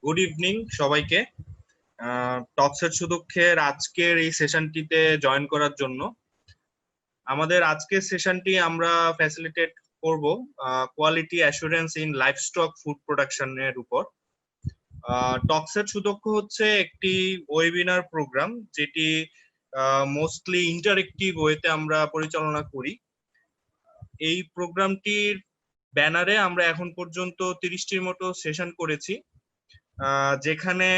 Good evening সবাইকে। টক্সের সুদক্ষের আজকের এই সেশনটিতে জয়েন করার জন্য আমাদের আজকের সেশনটি আমরা ফ্যাসিলিটেট করব quality assurance in livestock food প্রোডাকশনের উপর। টক্সের সুদক্ষ হচ্ছে একটি ওয়েবিনার প্রোগ্রাম যেটি মোস্টলি ইন্টারেক্টিভ ওয়েতে আমরা পরিচালনা করি। এই প্রোগ্রামটির ব্যানারে আমরা এখন পর্যন্ত 30টির মতো সেশন করেছি, যেখানে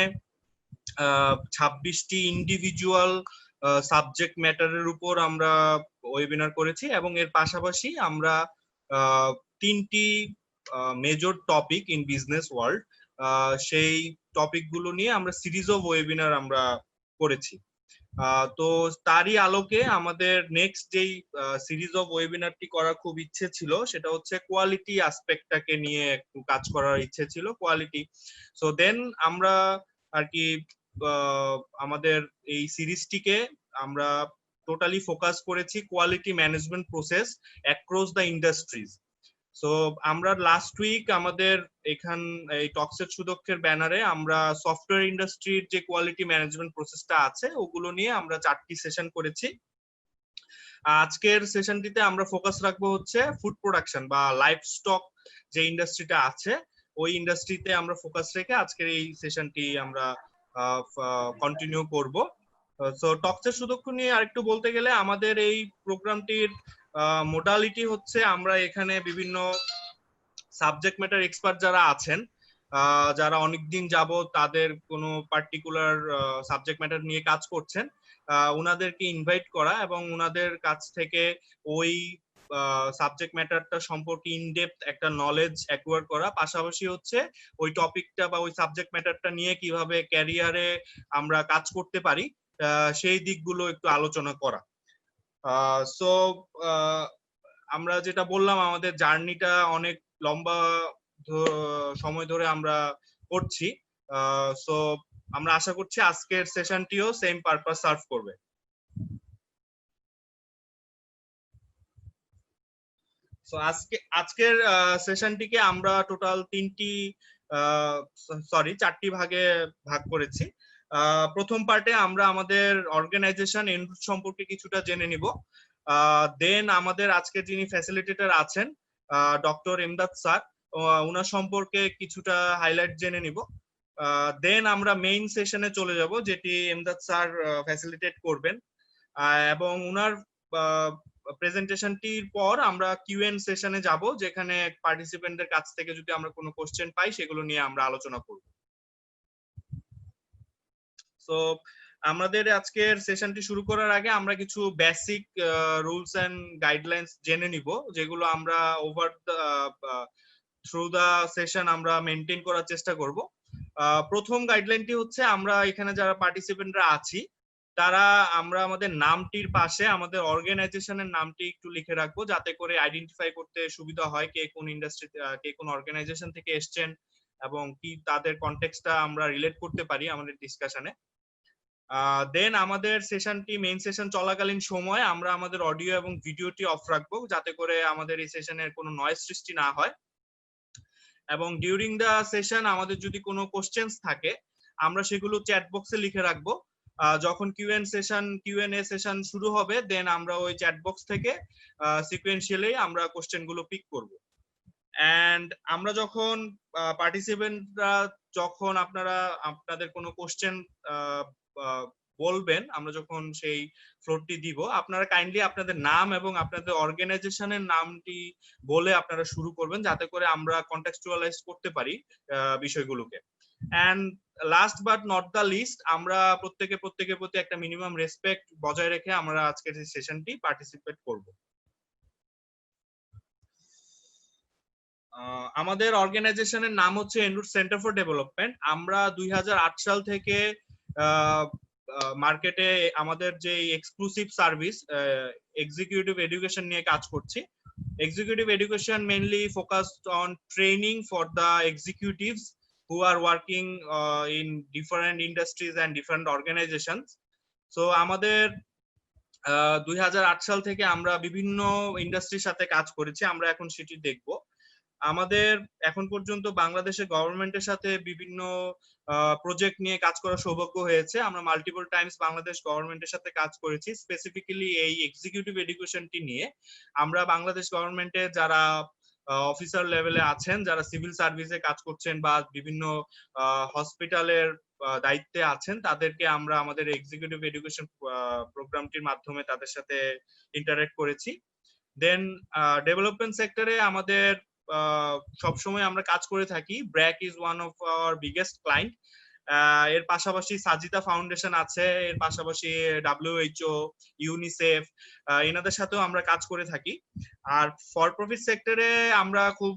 26টি ইন্ডিভিজুয়াল সাবজেক্ট ম্যাটারের উপর আমরা ওয়েবিনার করেছি এবং এর পাশাপাশি আমরা 3টি major topic in business world, সেই টপিকগুলো নিয়ে আমরা সিরিজ অফ ওয়েবিনার আমরা করেছি। তো তারই আলোকে আমাদের নেক্সট যেই সিরিজ অফ ওয়েবিনারটি করার খুব ইচ্ছে ছিল সেটা হচ্ছে কোয়ালিটি অ্যাসপেক্টটাকে নিয়ে একটু কাজ করার ইচ্ছে ছিল, কোয়ালিটি। সো দেন আমরা আর কি আমাদের এই সিরিজটিকে আমরা টোটালি ফোকাস করেছি quality management process across the industries. So আমরা লাস্ট উইক আমাদের এখান এই টক্সের সুদক্ষের ব্যানারে আমরা সফটওয়্যার ইন্ডাস্ট্রির যে কোয়ালিটি ম্যানেজমেন্ট প্রসেসটা আছে ওগুলো নিয়ে আমরা 4টি সেশন করেছি। আজকের সেশনটিতে আমরা ফোকাস রাখবো হচ্ছে ফুড প্রোডাকশন বা লাইভ স্টক যে ইন্ডাস্ট্রিটা আছে ওই ইন্ডাস্ট্রিতে আমরা ফোকাস রেখে আজকের এই সেশনটি আমরা কন্টিনিউ করব। সো টক্সের সুদক্ষ নিয়ে আরেকটু বলতে গেলে আমাদের এই প্রোগ্রামটির মোডালিটি হচ্ছে আমরা এখানে বিভিন্ন সাবজেক্ট ম্যাটার এক্সপার্ট যারা আছেন, যারা অনেকদিন যাবত তাদের কোনো পার্টিকুলার সাবজেক্ট ম্যাটার নিয়ে কাজ করছেন, ওনাদেরকে ইনভাইট করা এবং ওনাদের কাছ থেকে ওই সাবজেক্ট ম্যাটারটা সম্পর্কে ইনডেপথ একটা নলেজ অ্যাকোয়ার করা, পাশাপাশি হচ্ছে ওই টপিকটা বা ওই সাবজেক্ট ম্যাটারটা নিয়ে কিভাবে ক্যারিয়ারে আমরা কাজ করতে পারি সেই দিকগুলো একটু আলোচনা করা। সো আমরা যেটা বললাম আমাদের জার্নিটা অনেক লম্বা সময় ধরে আমরা করছি। সো আমরা আশা করছি আজকের সেশনটিও সেম পারপাস সার্ভ করবে। সো আজকের সেশনটিকে আমরা টোটাল 4টি ভাগে ভাগ করেছি। প্রথম পার্টে আমরা আমাদের অর্গানাইজেশন এনরুট সম্পর্কে কিছুটা জেনে নিব। দেন আমাদের আজকে যিনি ফ্যাসিলিটেটর আছেন ডক্টর এমদাদ স্যার, ওনার সম্পর্কে কিছুটা হাইলাইট জেনে নিব। দেন আমরা মেইন সেশনে চলে যাব যেটি এমদাদ স্যার ফ্যাসিলিটেট করবেন, এবং ওনার প্রেজেন্টেশনটির পর আমরা কিউএন সেশনে যাব যেখানে পার্টিসিপেন্টদের কাছ থেকে যদি আমরা কোনো কোশ্চেন পাই সেগুলো নিয়ে আমরা আলোচনা করব। সো আমাদের আজকের সেশনটি শুরু করার আগে আমরা কিছু বেসিক রুলস এন্ড গাইডলাইন্স জেনে নিব যেগুলো আমরা ওভার থ্রু দা সেশন আমরা মেনটেন করার চেষ্টা করব। প্রথম গাইডলাইনটি হচ্ছে আমরা এখানে যারা পার্টিসিপেন্টরা আছি তারা আমরা আমাদের নামটির পাশে আমাদের অর্গানাইজেশনের নামটি একটু লিখে রাখবো যাতে করে আইডেন্টিফাই করতে সুবিধা হয় কে কোন ইন্ডাস্ট্রি কে কোন অর্গানাইজেশন থেকে এসছেন এবং কি তাদের কনটেক্সটটা আমরা রিলেট করতে পারি আমাদের ডিসকাশনে। দেন আমাদের সেশনটি মেইন সেশন চলাকালীন সময় আমরা আমাদের অডিও এবং ভিডিওটি অফ রাখবো যাতে করে আমাদের এই সেশনের কোনো নয়েজ সৃষ্টি না হয়। এবং ডিউরিং দ্য সেশন আমাদের যদি কোনো কোশ্চেন্স থাকে আমরা সেগুলো চ্যাট বক্সে লিখে রাখবো। যখন কিউএনএ সেশন শুরু হবে দেন আমরা ওই চ্যাট বক্স থেকে সিকোয়েন্সিয়ালি আমরা কোশ্চেন গুলো পিক করব। এন্ড আমরা যখন পার্টিসিপেন্টরা যখন আপনাদের কোনো কোশ্চেন বলবেন, আমরা যখন সেই ফ্লোরটি দিব আপনারা কাইন্ডলি আপনাদের নাম এবং আপনাদের অর্গানাইজেশনের নামটি বলে আপনারা শুরু করবেন যাতে করে আমরা কন্টেক্সচুয়ালাইজ করতে পারি বিষয়গুলোকে। And last but not the least আমরা প্রত্যেকের প্রতি একটা মিনিমাম রেসপেক্ট বজায় রেখে আমরা আজকের এই সেশনটি পার্টিসিপেট করব। আমাদের অর্গানাইজেশনের নাম হচ্ছে এনরুট সেন্টার ফর ডেভেলপমেন্ট। আমরা 2008 সাল থেকে মার্কেটে আমাদের যে এক্সক্লুসিভ সার্ভিস এক্সিকিউটিভ এডুকেশন নিয়ে কাজ করছি। Executive education mainly focused on training for the executives who are working in different industries and different organizations. So আমাদের 2008 সাল থেকে আমরা বিভিন্ন ইন্ডাস্ট্রির সাথে কাজ করেছি, আমরা এখন সেটি দেখব। আমাদের এখন পর্যন্ত বাংলাদেশের গভর্নমেন্টের সাথে বিভিন্ন প্রজেক্ট নিয়ে কাজ করার সৌভাগ্য হয়েছে। আমরা মাল্টিপল টাইমস বাংলাদেশ গভর্নমেন্টের সাথে কাজ করেছি, স্পেসিফিক্যালি এই এক্সিকিউটিভ এডুকেশনটি নিয়ে। আমরা বাংলাদেশ গভর্নমেন্টে যারা অফিসার লেভেলে আছেন, যারা সিভিল সার্ভিসে কাজ করছেন বা বিভিন্ন হসপিটালের দায়িত্বে আছেন, তাদেরকে আমরা আমাদের এক্সিকিউটিভ এডুকেশন প্রোগ্রামটির মাধ্যমে তাদের সাথে ইন্টারঅ্যাক্ট করেছি। দেন ডেভেলপমেন্ট সেক্টরে আমাদের সবসময় আমরা কাজ করে থাকি। BRAC is one of our biggest client. এর পাশাপাশি সাজিদা ফাউন্ডেশন আছে, এর পাশাপাশি WHO, ইউনিসেফ, এনাদের সাথেও আমরা কাজ করে থাকি। আর ফর প্রফিট সেক্টরে আমরা খুব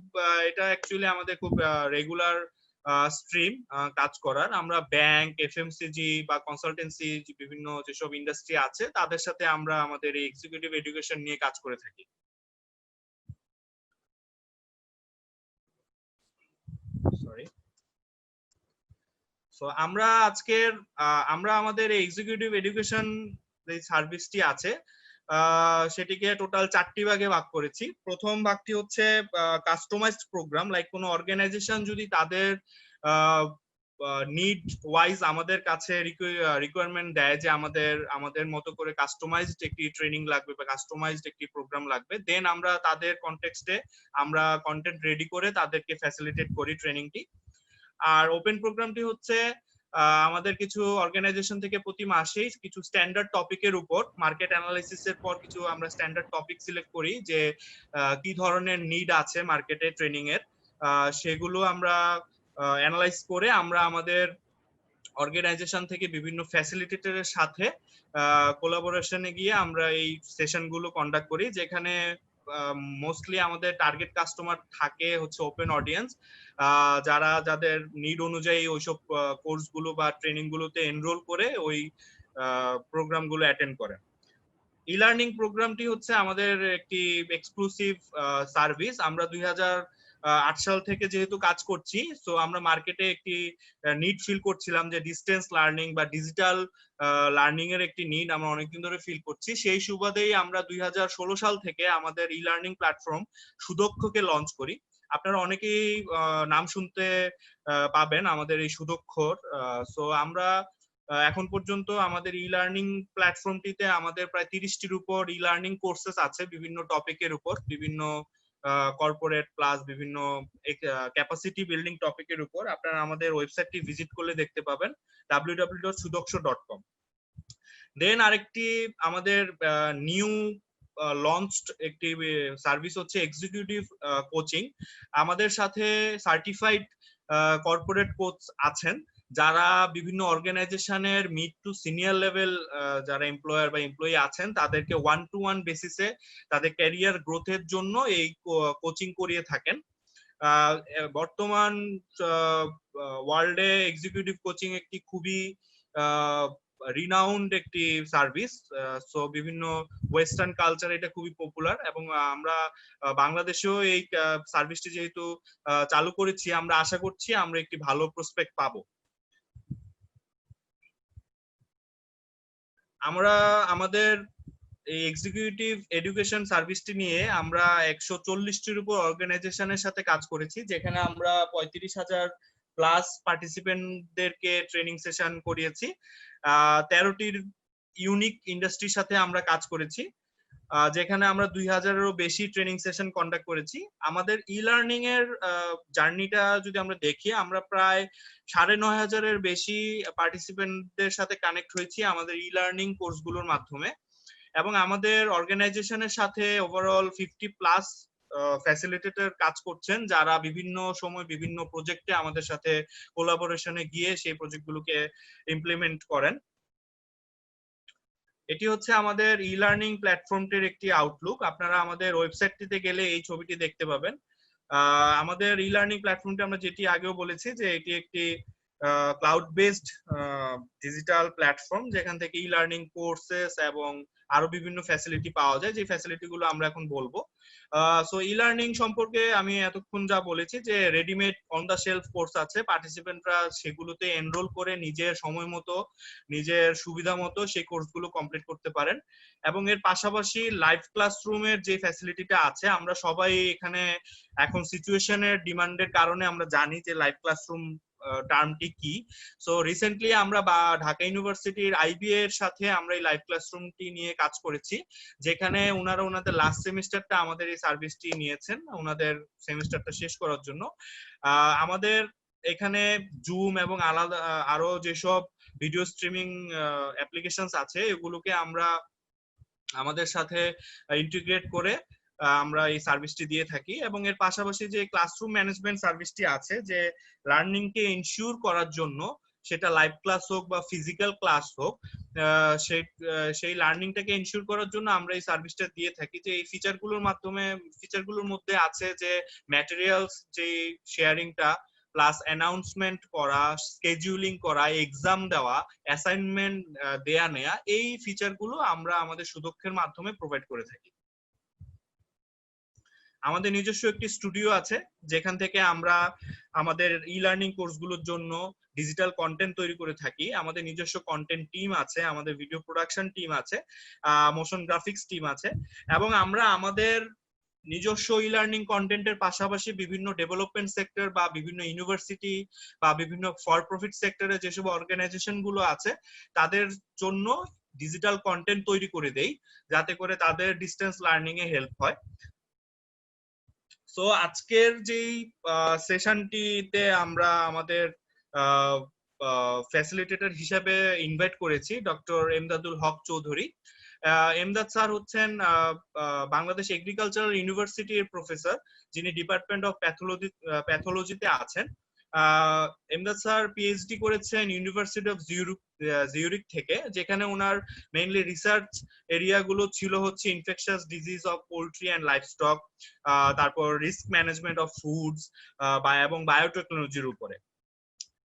এটা অ্যাকচুয়ালি আমাদের খুব রেগুলার স্ট্রিম কাজ করার। আমরা ব্যাংক, FMCG বা কনসালটেন্সি, বিভিন্ন যেসব ইন্ডাস্ট্রি আছে তাদের সাথে আমরা আমাদের এই এক্সিকিউটিভ এডুকেশন নিয়ে কাজ করে থাকি। সরি। সো আমরা আজকের আমরা আমাদের এক্সিকিউটিভ এডুকেশন যে সার্ভিসটি আছে সেটিকে টোটাল 4টি ভাগে ভাগ করেছি। প্রথম ভাগটি হচ্ছে কাস্টমাইজড প্রোগ্রাম, লাইক কোনো অর্গানাইজেশন যদি তাদের নিড ওয়াইজ আমাদের কাছে রিকোয়ারমেন্ট দেয় যে আমাদের মতো করে কাস্টমাইজড একটি ট্রেনিং লাগবে বা কাস্টমাইজড একটি প্রোগ্রাম লাগবে, দেন আমরা তাদের কনটেক্সটে আমরা কন্টেন্ট রেডি করে তাদেরকে ফ্যাসিলিটেট করি ট্রেনিংটি। আর ওপেন প্রোগ্রামটি হচ্ছে আমাদের কিছু অর্গানাইজেশন থেকে প্রতি মাসেই কিছু স্ট্যান্ডার্ড টপিকের উপর মার্কেট অ্যানালাইসিসের পর কিছু আমরা স্ট্যান্ডার্ড টপিক সিলেক্ট করি যে কি ধরনের নিড আছে মার্কেটে ট্রেনিং এর, সেগুলো আমরা অ্যানালাইজ করে আমরা আমাদের অর্গানাইজেশন থেকে বিভিন্ন ফ্যাসিলিটেটরের সাথে কোলাবোরেশনে গিয়ে আমরা এই সেশনগুলো কন্ডাক্ট করি, যেখানে মোস্টলি আমাদের টার্গেট কাস্টমার থাকে হচ্ছে ওপেন অডিয়েন্স, যাদের নিড অনুযায়ী ওইসব কোর্সগুলো বা ট্রেনিং গুলোতে এনরোল করে ওই প্রোগ্রামগুলো অ্যাটেন্ড করে। ই-লার্নিং প্রোগ্রামটি হচ্ছে আমাদের একটি এক্সক্লুসিভ সার্ভিস। আমরা 2008 সাল থেকে যেহেতু কাজ করছি, সো আমরা মার্কেটে একটি নিড ফিল করছিলাম যে ডিস্টেন্স লার্নিং বা ডিজিটাল লার্নিং এর একটি নিড আমরা অনেকদিন ধরে ফিল করছি। সেই সুবাদেই আমরা 2016 সাল থেকে আমাদের ই-লার্নিং প্ল্যাটফর্ম সুদক্ষকে লঞ্চ করি। আপনারা অনেকেই নাম শুনতে পাবেন আমাদের এই সুদক্ষর। সো আমরা এখন পর্যন্ত আমাদের ই-লার্নিং প্ল্যাটফর্মটিতে আমাদের প্রায় 30টির উপর ই-লার্নিং কোর্সেস আছে বিভিন্ন টপিকের উপর, বিভিন্ন কর্পোরেট প্লাস বিভিন্ন ক্যাপাসিটি বিল্ডিং টপিকের উপর। আপনারা আমাদের ওয়েবসাইটটি ভিজিট করলে দেখতে পাবেন www.sudaksho.com। দেন আরেকটি আমাদের নিউ লঞ্চড একটি সার্ভিস হচ্ছে এক্সিকিউটিভ কোচিং। আমাদের সাথে সার্টিফাইড কর্পোরেট কোচ আছেন যারা বিভিন্ন অর্গানাইজেশনের মিড টু সিনিয়র লেভেল যারা এমপ্লয়ার বা এমপ্লয়ি আছেন তাদেরকে 1-to-1 বেসিসে তাদের ক্যারিয়ার গ্রোথের জন্য এই কোচিং করিয়ে থাকেন। বর্তমান ওয়ার্ল্ডে এক্সিকিউটিভ কোচিং একটি খুবই রিনাউন্ড একটি সার্ভিস। সো বিভিন্ন ওয়েস্টার্ন কালচার এটা খুবই পপুলার, এবং আমরা বাংলাদেশেও এই সার্ভিসটি যেহেতু চালু করেছি, আমরা আশা করছি আমরা একটি ভালো প্রসপেক্ট পাবো। আমরা আমাদের এই এক্সিকিউটিভ এডুকেশন সার্ভিসটি নিয়ে আমরা 140টির উপর অর্গানাইজেশনের সাথে কাজ করেছি, যেখানে আমরা 35,000 প্লাস পার্টিসিপেন্টদেরকে ট্রেনিং সেশন করিয়েছি। 13টির ইউনিক ইন্ডাস্ট্রির সাথে আমরা কাজ করেছি, যেখানে আমরা 2000-এরও বেশি ট্রেনিং সেশন কন্ডাক্ট করেছি। আমাদের ই-লার্নিং এর জার্নিটা যদি আমরা দেখি, আমরা প্রায় 9,500-এর বেশি পার্টিসিপেন্টদের সাথে কানেক্ট হয়েছি আমাদের ই-লার্নিং কোর্সগুলোর মাধ্যমে, এবং আমাদের অর্গানাইজেশনের সাথে ওভারঅল 50+ ফ্যাসিলিটেটর কাজ করছেন, যারা বিভিন্ন সময় বিভিন্ন প্রজেক্টে আমাদের সাথে কোলাবোরেশনে গিয়ে সেই প্রজেক্টগুলোকে ইমপ্লিমেন্ট করেন। এটি হচ্ছে আমাদের ই-লার্নিং প্ল্যাটফর্মটির একটি আউটলুক। আপনারা আমাদের ওয়েবসাইটটিতে গেলে এই ছবিটি দেখতে পাবেন। আমাদের ই-লার্নিং প্ল্যাটফর্মটি আমরা যেটি আগেও বলেছি যে এটি একটি ক্লাউড বেসড ডিজিটাল প্ল্যাটফর্ম, যেখান থেকে ই লার্নিং কোর্সেস এবং আরো বিভিন্ন ফ্যাসিলিটি পাওয়া যায়, যে ফ্যাসিলিটি গুলো আমরা এখন বলবো। সো ই লার্নিং সম্পর্কে আমি এতক্ষণ যা বলেছি, যে readymade on the shelf course আছে, পার্টিসিপেন্টরা সেগুলোতে এনরোল করে নিজের সময় মতো, নিজের সুবিধা মতো সেই কোর্সগুলো কমপ্লিট করতে পারেন। এবং এর পাশাপাশি লাইভ ক্লাসরুমের যে ফ্যাসিলিটিটা আছে, আমরা সবাই এখানে এখন সিচুয়েশনের ডিমান্ডের কারণে আমরা জানি যে লাইভ ক্লাসরুম টার্মটি কি। সো রিসেন্টলি আমরা ঢাকা ইউনিভার্সিটির আইবি এর সাথে আমরা এই লাইভ ক্লাসরুমটি নিয়ে কাজ করেছি, যেখানে ওনারা ওনাদের লাস্ট সেমিস্টারটা আমাদের এই সার্ভিসটি নিয়েছেন ওনাদের সেমিস্টারটা শেষ করার জন্য। আমাদের এখানে জুম এবং আলাদা আরো যেসব ভিডিও স্ট্রিমিং অ্যাপ্লিকেশনস আছে, এগুলোকে আমরা আমাদের সাথে ইন্টিগ্রেট করে আমরা এই সার্ভিসটি দিয়ে থাকি। এবং এর পাশাপাশি যে ক্লাসরুম ম্যানেজমেন্ট সার্ভিসটি আছে, যে লার্নিং কে ইনশিওর করার জন্য, সেটা লাইভ ক্লাস হোক বা ফিজিক্যাল ক্লাস হোক, সেই লার্নিংটাকে ইনশিওর করার জন্য আমরা এই সার্ভিসটা দিয়ে থাকি। যে এই ফিচারগুলোর মধ্যে আছে যে ম্যাটেরিয়ালস যে শেয়ারিংটা, প্লাস অ্যানাউন্সমেন্ট করা, স্কেডিউলিং করা, এক্সাম দেওয়া, অ্যাসাইনমেন্ট দেয়া নেয়া, এই ফিচারগুলো আমরা আমাদের সুদক্ষের মাধ্যমে প্রোভাইড করে থাকি। আমাদের নিজস্ব একটি স্টুডিও আছে, যেখান থেকে আমরা আমাদের ই লার্নিং কোর্সগুলোর জন্য ডিজিটাল কন্টেন্ট তৈরি করে থাকি। আমাদের নিজস্ব কন্টেন্ট টিম আছে, আমাদের ভিডিও প্রোডাকশন টিম আছে, মোশন গ্রাফিক্স টিম আছে, এবং আমরা আমাদের নিজস্ব ই লার্নিং কন্টেন্টের পাশাপাশি বিভিন্ন ডেভেলপমেন্ট সেক্টর বা বিভিন্ন ইউনিভার্সিটি বা বিভিন্ন ফর প্রফিট সেক্টরে যেসব অর্গানাইজেশন গুলো আছে, তাদের জন্য ডিজিটাল কন্টেন্ট তৈরি করে দেই, যাতে করে তাদের ডিস্টেন্স লার্নিং এ হেল্প হয়। সো আজকের যেই সেশনটিতে আমরা আমাদের ফ্যাসিলিটেটর হিসেবে ইনভাইট করেছি ডক্টর এমদাদুল হক চৌধুরী। এমদাদ স্যার হচ্ছেন বাংলাদেশ এগ্রিকালচারাল ইউনিভার্সিটির প্রফেসর, যিনি ডিপার্টমেন্ট অফ প্যাথোলজিতে আছেন। এমদাদ স্যার পিএইচডি করেছেন ইউনিভার্সিটি অফ জিউরিক থেকে, যেখানে ওনার মেইনলি রিসার্চ এরিয়া গুলো ছিল হচ্ছে infectious disease of poultry and livestock, তারপর রিস্ক ম্যানেজমেন্ট অফ ফুডস এবং বায়োটেকনোলজির উপরে।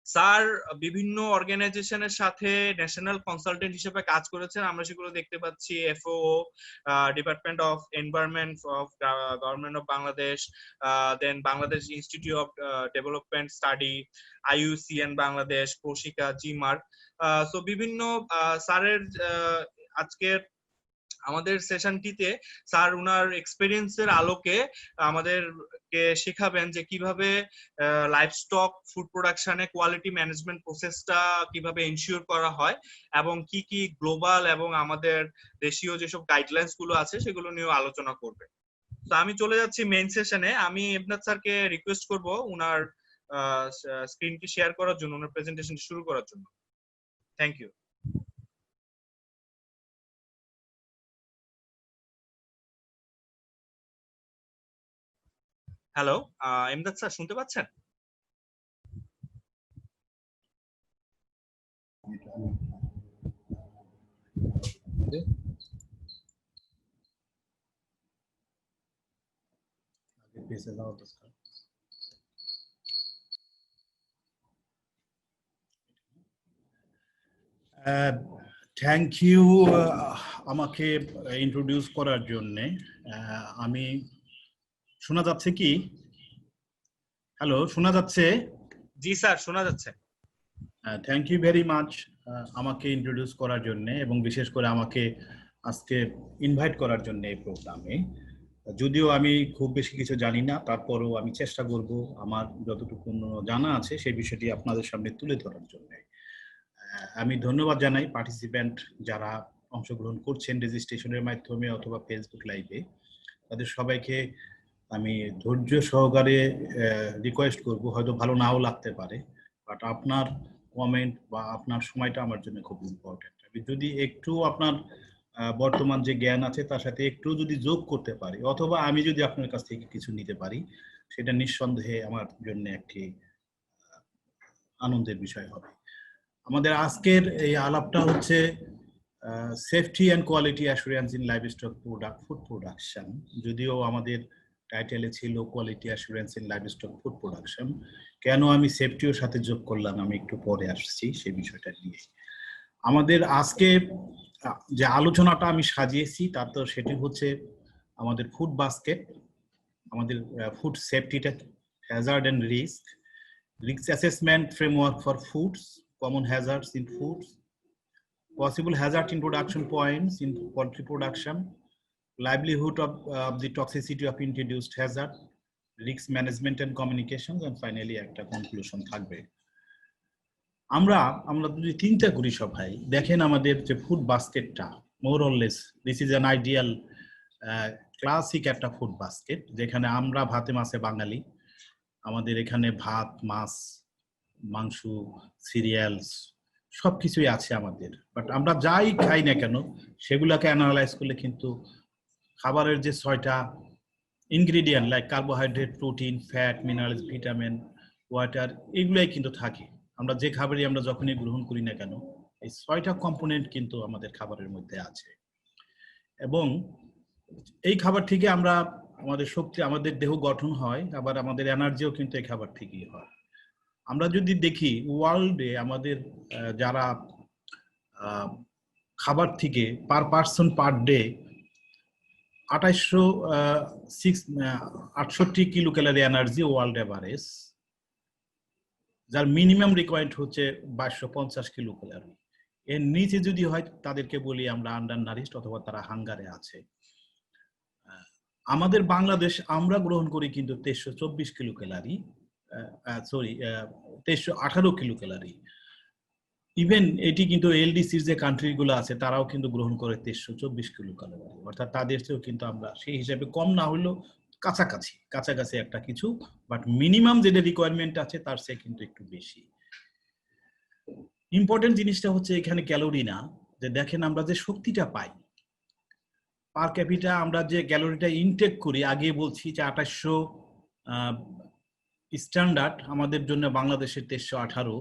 স্যার বিভিন্ন অর্গানাইজেশনের সাথে ন্যাশনাল কনসালটেন্ট হিসেবে কাজ করেছেন, আমরা সেগুলো দেখতে পাচ্ছি FAO, department of environment of government of Bangladesh, then Bangladesh institute of development study, IUCN Bangladesh, Proshika, জিমার। সো বিভিন্ন স্যারের আজকের আমাদের সেশনটিতে স্যার উনার এক্সপেরিয়েন্সের আলোকে আমাদেরকে শেখাবেন যে কিভাবে লাইভস্টক ফুড প্রোডাকশনে কোয়ালিটি ম্যানেজমেন্ট প্রসেসটা কিভাবে এনশিওর করা হয়, এবং কি কি গ্লোবাল এবং আমাদের দেশীয় যেসব গাইডলাইন্স গুলো আছে সেগুলো নিয়ে আলোচনা করবে। তো আমি চলে যাচ্ছি মেইন সেশনে। আমি এমদাদ স্যারকে রিকোয়েস্ট করব উনার স্ক্রিনটি শেয়ার করার জন্য, উনার প্রেজেন্টেশন শুরু করার জন্য। Thank you. Hello, Emdad sir শুনতে পাচ্ছেন? থ্যাংক ইউ আমাকে ইন্ট্রোডিউস করার জন্য। আমি শোনা যাচ্ছে কি? হ্যালো, শোনা যাচ্ছে? জি স্যার, শোনা যাচ্ছে। থ্যাংক ইউ ভেরি মাচ আমাকে ইন্ট্রোডিউস করার জন্য, এবং বিশেষ করে আমাকে আজকে ইনভাইট করার জন্য এই প্রোগ্রামে। যদিও আমি খুব বেশি কিছু জানি না, তারপরেও আমি চেষ্টা করব আমার যতটুকু জানা আছে সেই বিষয়টি আপনাদের সামনে তুলে ধরার জন্য। আমি ধন্যবাদ জানাই পার্টিসিপেন্ট যারা অংশগ্রহণ করছেন রেজিস্ট্রেশনের মাধ্যমে অথবা ফেসবুক লাইভে। তাদের সবাইকে আমি ধৈর্য সহকারে রিকোয়েস্ট করব, হয়তো ভালো নাও লাগতে পারে, বাট আপনার কমেন্ট বা আপনার সময়টা আমার জন্য খুব ইম্পর্টেন্ট। আমি যদি একটু আপনার বর্তমান যে জ্ঞান আছে তার সাথে একটু যদি যোগ করতে পারি, অথবা আমি যদি আপনার কাছ থেকে কিছু নিতে পারি, সেটা নিঃসন্দেহে আমার জন্য একটি আনন্দের বিষয় হবে। আমাদের আজকের এই আলাপটা হচ্ছে safety and quality assurance in livestock food production. যদিও আমাদের টাইটেলে ছিল quality assurance in livestock food production. কেন আমি সেফটির সাথে যোগ করলাম আমি একটু পরে আসছি সেই বিষয়টা নিয়ে। আমাদের আজকে যে আলোচনাটা আমি সাজিয়েছি তার তো সেটি হচ্ছে আমাদের ফুড বাস্কেট, আমাদের ফুড সেফটিটা, hazard and risk assessment framework for foods, common hazards in foods, possible hazard introduction points in poultry production, livelihood of the toxicity of introduced hazard, risk management and communications, and finally একটা conclusion থাকবে। আমরা যদি চিন্তা করি সবাই, দেখেন আমাদের যে ফুড বাস্কেটটা more or less this is an ideal classic একটা ফুড বাস্কেট, যেখানে আমরা ভাতে মাছে বাঙালি, আমাদের এখানে ভাত, মাছ, মাংস, সিরিয়ালস সবকিছুই আছে আমাদের। বাট আমরা যাই খাই না কেন সেগুলোকে অ্যানালাইজ করলে কিন্তু খাবারের যে 6টা ingredient like carbohydrate, protein, fat, minerals, vitamin, water, এগুলাই কিন্তু থাকে। আমরা যে খাবারই আমরা যখনই গ্রহণ করি না কেন এই 6টা কম্পোনেন্ট কিন্তু আমাদের খাবারের মধ্যে আছে, এবং এই খাবার থেকে আমরা আমাদের শক্তি, আমাদের দেহ গঠন হয়, আবার আমাদের এনার্জিও কিন্তু এই খাবার থেকেই হয়। আমরা যদি দেখি ওয়ার্ল্ডে আমাদের যারা খাবার থেকে per person per day 2868 kilo calorie energy world average, যার মিনিমাম রিকোয়ারমেন্ট হচ্ছে 2250 কিলো ক্যালোরি। এর নিচে যদি হয় তাদেরকে বলি আমরা আন্ডার নারিশড অথবা তারা হাঙ্গারে আছে। আমাদের বাংলাদেশ আমরা গ্রহণ করি কিন্তু 2324 kilo calorie, 2318 kilo calorie. Even এটি কিন্তু এলডিসির যে কান্ট্রি গুলো আছে তারাও কিন্তু গ্রহণ করে 2324 কিলো ক্যালোরি, অর্থাৎ তাদের চেয়েও কিন্তু আমরা সেই হিসাবে কম না হলেও কাছাকাছি একটা কিছু, বাট মিনিমাম যেটা রিকোয়ারমেন্ট আছে তার চেয়ে কিন্তু একটু বেশি। ইম্পর্টেন্ট জিনিসটা হচ্ছে এখানে ক্যালোরি না, যে দেখেন আমরা যে শক্তিটা পাই পার ক্যাপিটা, আমরা যে ক্যালোরিটা ইনটেক করি, আগে বলছি যে 2800 স্ট্যান্ডার্ড আমাদের জন্য বাংলাদেশের 2318।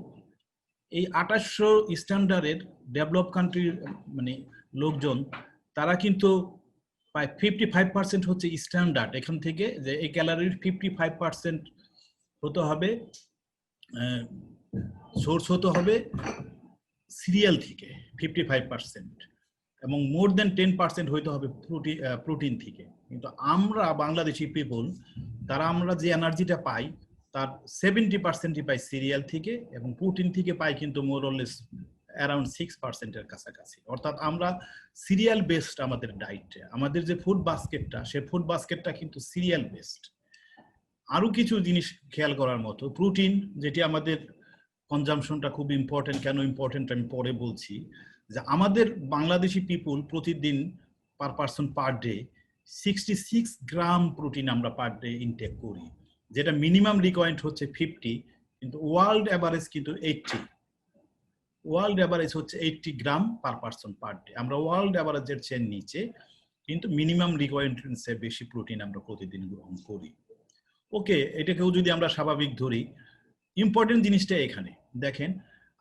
এই 2800 স্ট্যান্ডার্ডের ডেভেলপ কান্ট্রির মানে লোকজন তারা কিন্তু প্রায় 55% হচ্ছে স্ট্যান্ডার্ড। এখান থেকে যে এই ক্যালোরির 55% হতে হবে সোর্স হতে হবে সিরিয়াল থেকে 55%, এবং মোর দেন 10% হইতে হবে প্রোটিন থেকে। কিন্তু আমরা বাংলাদেশি পিপল তারা আমরা যে এনার্জিটা পাই তার 70% পাই সিরিয়াল থেকে, এবং প্রোটিন থেকে পাই কিন্তু মোর অর লেস অ্যারাউন্ড 6% এর কাছাকাছি। অর্থাৎ আমরা সিরিয়াল বেসড আমাদের ডায়েটে, আমাদের যে ফুড বাস্কেটটা সে ফুড বাস্কেটটা কিন্তু সিরিয়াল বেসড। আরো কিছু জিনিস খেয়াল করার মতো, প্রোটিন যেটি আমাদের কনজাম্পশনটা খুব ইম্পর্টেন্ট। কেন ইম্পর্টেন্ট আমি পরে বলছি। যে আমাদের বাংলাদেশি পিপুল প্রতিদিন per person per day 66 gram protein আমরা পার ডে ইনটেক করি, যেটা মিনিমাম রিকোয়ারমেন্ট হচ্ছে 50, কিন্তু ওয়ার্ল্ড এভারেজ কিন্তু 80। ওয়ার্ল্ড এভারেজ হচ্ছে 80 গ্রাম পার পার্সন পার ডে। আমরা ওয়ার্ল্ড এভারেজের চেয়ে নিচে, কিন্তু মিনিমাম রিকোয়ারমেন্টের চেয়ে বেশি প্রোটিন আমরা প্রতিদিন গ্রহণ করি। ওকে, এটাকেও যদি আমরা স্বাভাবিক ধরি, ইম্পর্টেন্ট জিনিসটা এখানে দেখেন